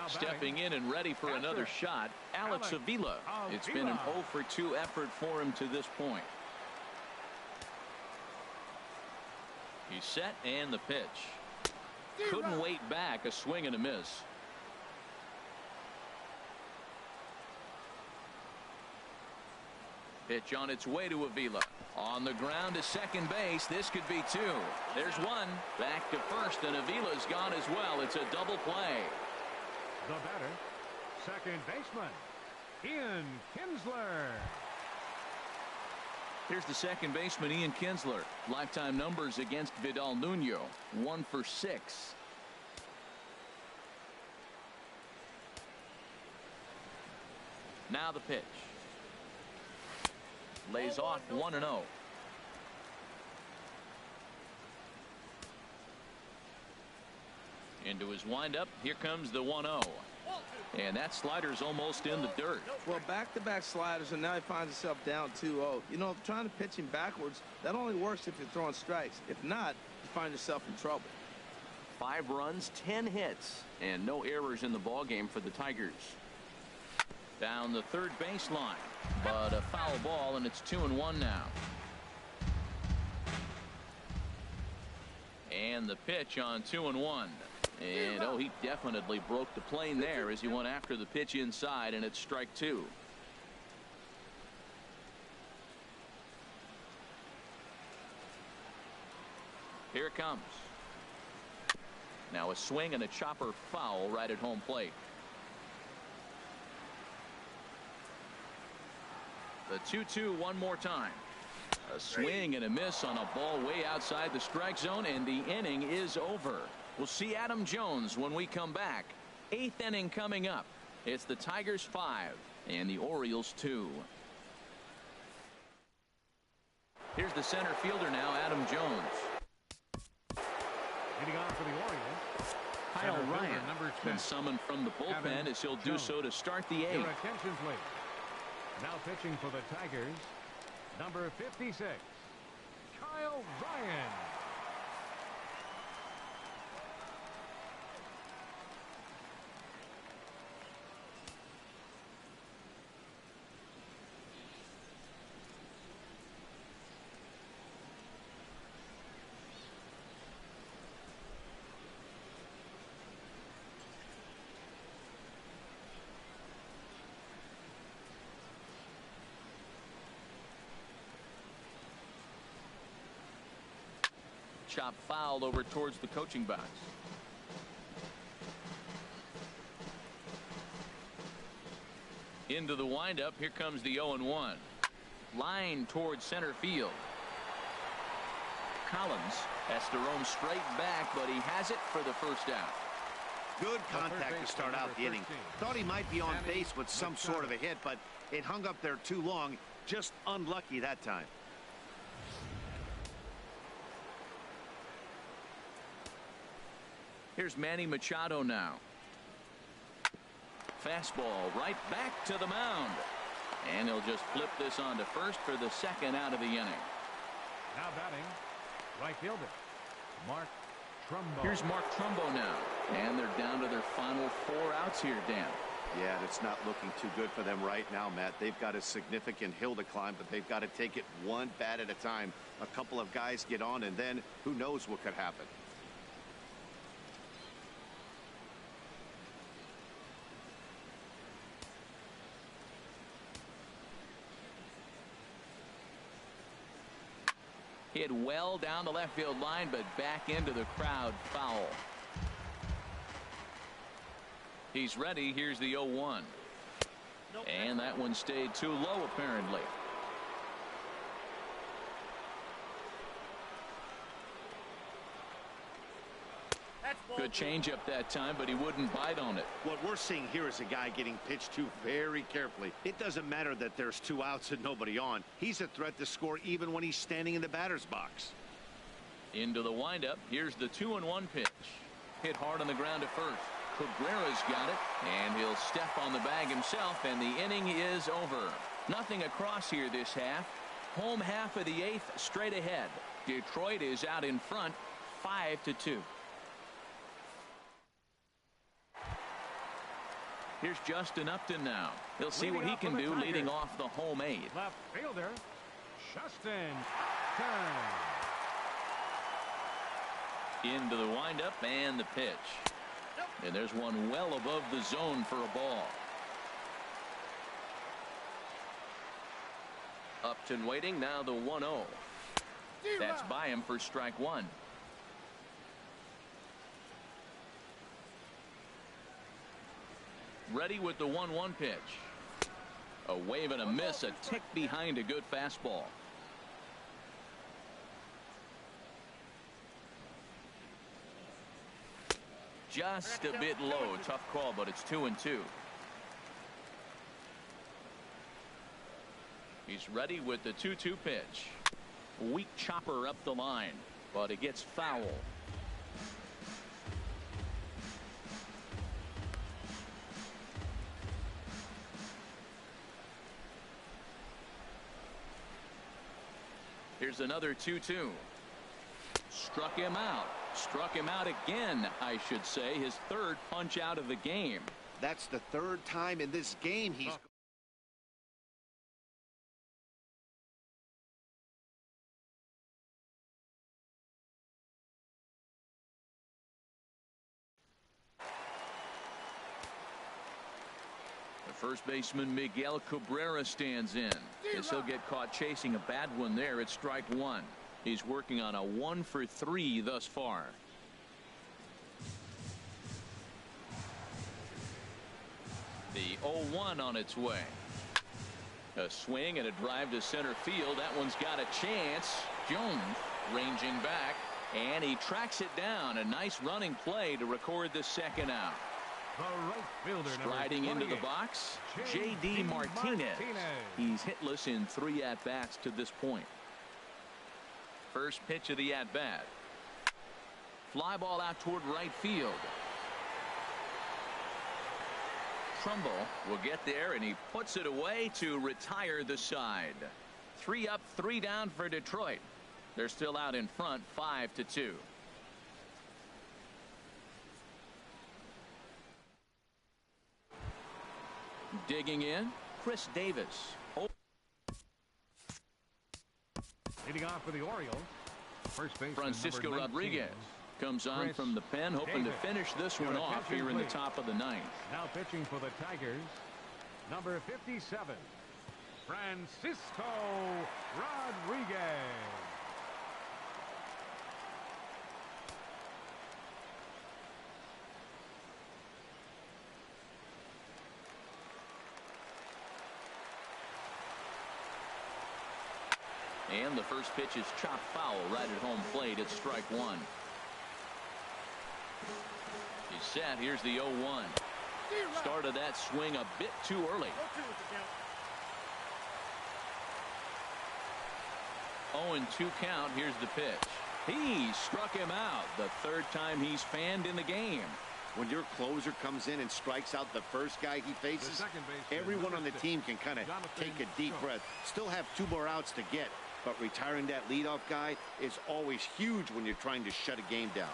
Stepping in and ready for another shot, Alex Avila. It's been an 0 for 2 effort for him to this point. He's set, and the pitch. Couldn't wait back. A swing and a miss. Pitch on its way to Avila. On the ground to second base. This could be 2. There's 1. Back to first, and Avila's gone as well. It's a double play. The batter, second baseman, Ian Kinsler. Here's the second baseman, Ian Kinsler. Lifetime numbers against Vidal Nuno, 1 for 6. Now the pitch. Lays off 1-0. Into his windup. Here comes the 1-0. And that slider's almost in the dirt. Well, back-to-back sliders, and now he finds himself down 2-0. You know, trying to pitch him backwards, that only works if you're throwing strikes. If not, you find yourself in trouble. 5 runs, 10 hits, and no errors in the ballgame for the Tigers. Down the third baseline, but a foul ball, and it's 2-1 now. And the pitch on 2-1. And, oh, he definitely broke the plane there as he went after the pitch inside, and it's strike 2. Here it comes. Now a swing and a chopper foul right at home plate. The 2-2 one more time. A swing and a miss on a ball way outside the strike zone, and the inning is over. We'll see Adam Jones when we come back. 8th inning coming up. It's the Tigers 5 and the Orioles 2. Here's the center fielder now, Adam Jones. Leading on for the Orioles, Kyle center fielder, Ryan number 10, been summoned from the bullpen Adam as he'll do Jones. so to start the Your 8th. attention, please. Now pitching for the Tigers, number 56, Kyle Ryan. Chop fouled over towards the coaching box. Into the windup. Here comes the 0-1. Line towards center field. Collins has to roam straight back, but he has it for the first out. Good contact to start out the inning. Thought he might be on base with some sort of a hit, but it hung up there too long. Just unlucky that time. Here's Manny Machado now. Fastball right back to the mound. And he'll just flip this on to first for the second out of the inning. Now batting, right fielder, Mark Trumbo. Here's Mark Trumbo now. And they're down to their final 4 outs here, Dan. Yeah, and it's not looking too good for them right now, Matt. They've got a significant hill to climb, but they've got to take it one bat at a time. A couple of guys get on, and then who knows what could happen. Hit well down the left field line, but back into the crowd. Foul. He's ready. Here's the 0-1. And that one stayed too low, apparently. Good changeup that time, but he wouldn't bite on it. What we're seeing here is a guy getting pitched to very carefully. It doesn't matter that there's 2 outs and nobody on. He's a threat to score even when he's standing in the batter's box. Into the windup. Here's the 2-1 pitch. Hit hard on the ground at first. Cabrera's got it, and he'll step on the bag himself, and the inning is over. Nothing across here this half. Home half of the 8th straight ahead. Detroit is out in front 5-2. Here's Justin Upton now. He'll see what he can do leading off the home 8th. Left fielder, Justin Upton. Into the windup and the pitch. And there's one well above the zone for a ball. Upton waiting. Now the 1-0. That's by him for strike 1. Ready with the 1-1 pitch. A wave and a miss, a tick behind a good fastball. Just a bit low. Tough call, but it's 2-2. He's ready with the 2-2 pitch. Weak chopper up the line, but it gets foul. Here's another 2-2. Struck him out. Struck him out again, I should say. His third punch out of the game. That's the third time in this game he's... The first baseman Miguel Cabrera stands in, as he'll get caught chasing a bad one there at strike one. He's working on a 1-for-3 thus far. The 0-1 on its way. A swing and a drive to center field. That one's got a chance. Jones ranging back, and he tracks it down. A nice running play to record the second out. The right fielder, striding into the box, J.D. Martinez. He's hitless in 3 at-bats to this point. First pitch of the at-bat. Fly ball out toward right field. Trumbull will get there, and he puts it away to retire the side. 3 up, 3 down for Detroit. They're still out in front, 5-2. Digging in, Chris Davis. Leading off for the Orioles, first baseman Francisco number 19, Rodriguez comes on Chris from the pen, hoping Davis. to finish this one off here in the top of the 9th. Now pitching for the Tigers, number 57, Francisco Rodriguez. And the first pitch is chopped foul right at home plate at strike one. He's set. Here's the 0-1. Started that swing a bit too early. 0-2 count. Here's the pitch. He struck him out. The third time he's fanned in the game. When your closer comes in and strikes out the first guy he faces, everyone on the team can kind of take a deep breath. Still have 2 more outs to get, but retiring that leadoff guy is always huge when you're trying to shut a game down.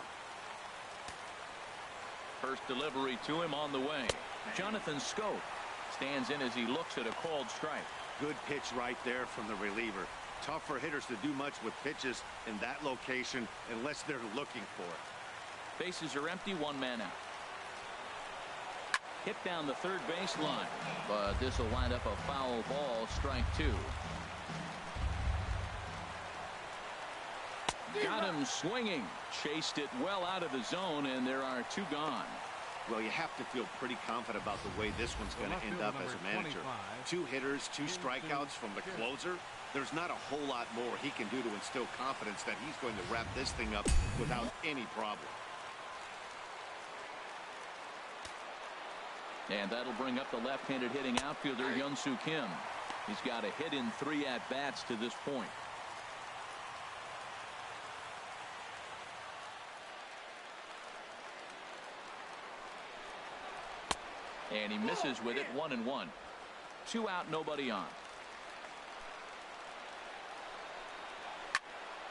First delivery to him on the way. Jonathan Schoop stands in as he looks at a called strike. Good pitch right there from the reliever. Tough for hitters to do much with pitches in that location unless they're looking for it. Bases are empty, 1 man out. Hit down the third baseline, but this will wind up a foul ball, strike 2. Got him swinging. Chased it well out of the zone, and there are 2 gone. Well, you have to feel pretty confident about the way this one's going to end up as a manager. 2 hitters, 2 strikeouts from the closer. There's not a whole lot more he can do to instill confidence that he's going to wrap this thing up without any problem. And that'll bring up the left-handed hitting outfielder Hyun-Soo Kim. He's got a hit in 3 at-bats to this point. And he misses with it, 1-1. 2 out, nobody on.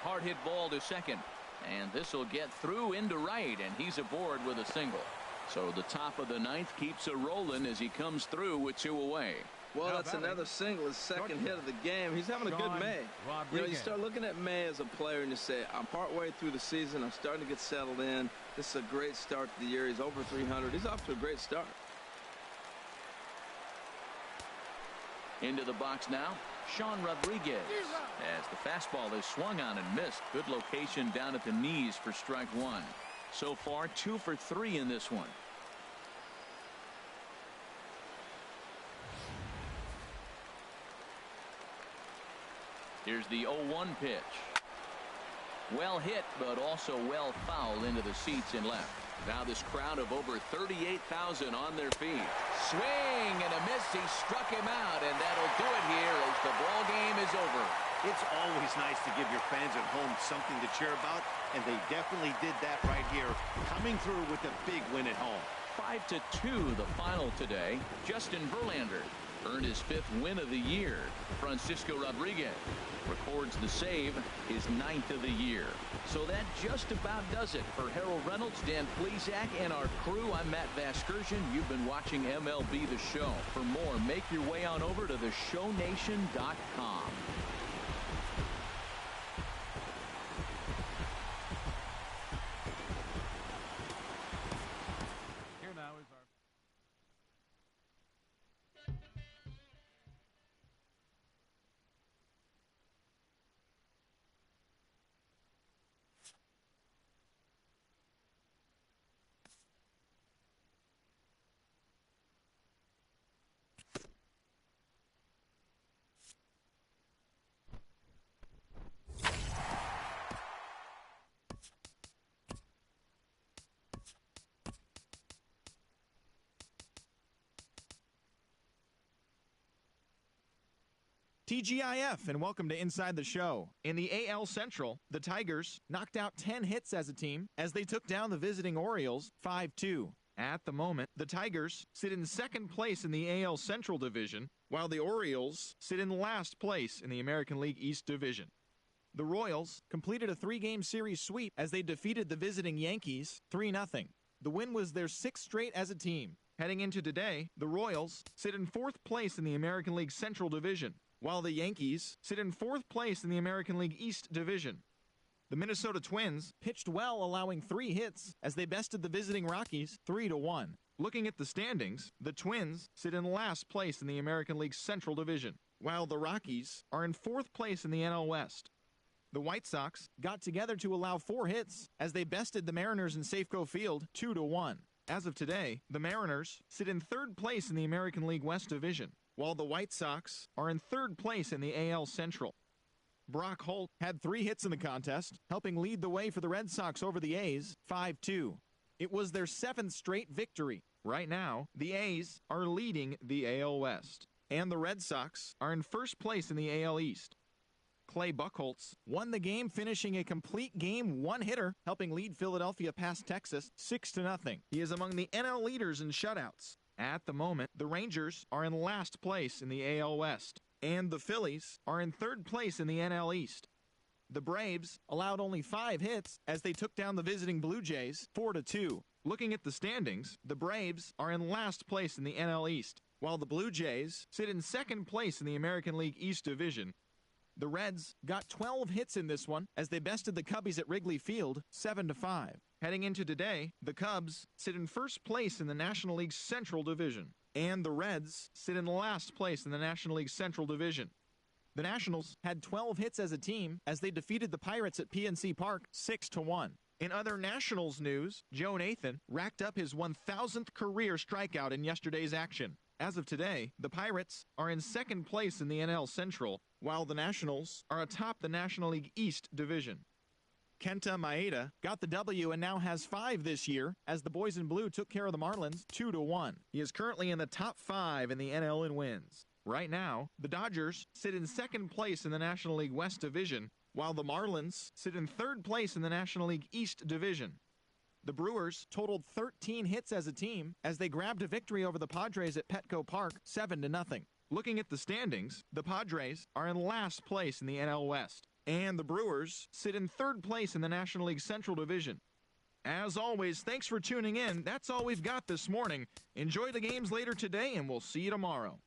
Hard hit ball to second. And this will get through into right, and he's aboard with a single. So the top of the 9th keeps a rolling as he comes through with 2 away. Well, that's another single, his second hit of the game. He's having a good May. You know, you start looking at May as a player and you say, I'm partway through the season. I'm starting to get settled in. This is a great start to the year. He's over 300. He's off to a great start. Into the box now, Sean Rodriguez. As the fastball is swung on and missed. Good location down at the knees for strike 1. So far, 2 for 3 in this one. Here's the 0-1 pitch. Well hit, but also well fouled into the seats and left. Now this crowd of over 38,000 on their feet. Swing and a miss. He struck him out, and that'll do it here as the ball game is over. It's always nice to give your fans at home something to cheer about, and they definitely did that right here, coming through with a big win at home. 5-2 the final today. Justin Verlander earned his 5th win of the year. Francisco Rodriguez records the save, his 9th of the year. So that just about does it. For Harold Reynolds, Dan Plesac, and our crew, I'm Matt Vasgersian. You've been watching MLB The Show. For more, make your way on over to theshownation.com. TGIF, and welcome to Inside the Show. In the AL Central, the Tigers knocked out 10 hits as a team as they took down the visiting Orioles 5-2. At the moment, the Tigers sit in second place in the AL Central Division, while the Orioles sit in last place in the American League East Division. The Royals completed a 3-game series sweep as they defeated the visiting Yankees 3-0. The win was their 6th straight as a team. Heading into today, the Royals sit in 4th place in the American League Central Division, while the Yankees sit in 4th place in the American League East Division. The Minnesota Twins pitched well, allowing 3 hits as they bested the visiting Rockies 3-1. Looking at the standings, the Twins sit in last place in the American League Central Division, while the Rockies are in 4th place in the NL West. The White Sox got together to allow 4 hits as they bested the Mariners in Safeco Field 2-1. As of today, the Mariners sit in 3rd place in the American League West Division, while the White Sox are in 3rd place in the AL Central. Brock Holt had 3 hits in the contest, helping lead the way for the Red Sox over the A's 5-2. It was their 7th straight victory. Right now, the A's are leading the AL West, and the Red Sox are in 1st place in the AL East. Clay Buchholz won the game, finishing a complete game 1-hitter, helping lead Philadelphia past Texas 6-0. He is among the NL leaders in shutouts. At the moment, the Rangers are in last place in the AL West, and the Phillies are in 3rd place in the NL East. The Braves allowed only 5 hits as they took down the visiting Blue Jays 4-2. Looking at the standings, the Braves are in last place in the NL East, while the Blue Jays sit in 2nd place in the American League East Division. The Reds got 12 hits in this one as they bested the Cubbies at Wrigley Field 7-5. Heading into today, the Cubs sit in 1st place in the National League Central Division, and the Reds sit in last place in the National League Central Division. The Nationals had 12 hits as a team as they defeated the Pirates at PNC Park 6-1. In other Nationals news, Joe Nathan racked up his 1,000th career strikeout in yesterday's action. As of today, the Pirates are in 2nd place in the NL Central, while the Nationals are atop the National League East Division. Kenta Maeda got the W and now has 5 this year as the Boys in Blue took care of the Marlins 2-1. He is currently in the top 5 in the NL in wins. Right now, the Dodgers sit in 2nd place in the National League West Division, while the Marlins sit in 3rd place in the National League East Division. The Brewers totaled 13 hits as a team as they grabbed a victory over the Padres at Petco Park 7-0. Looking at the standings, the Padres are in last place in the NL West, and the Brewers sit in 3rd place in the National League Central Division. As always, thanks for tuning in. That's all we've got this morning. Enjoy the games later today, and we'll see you tomorrow.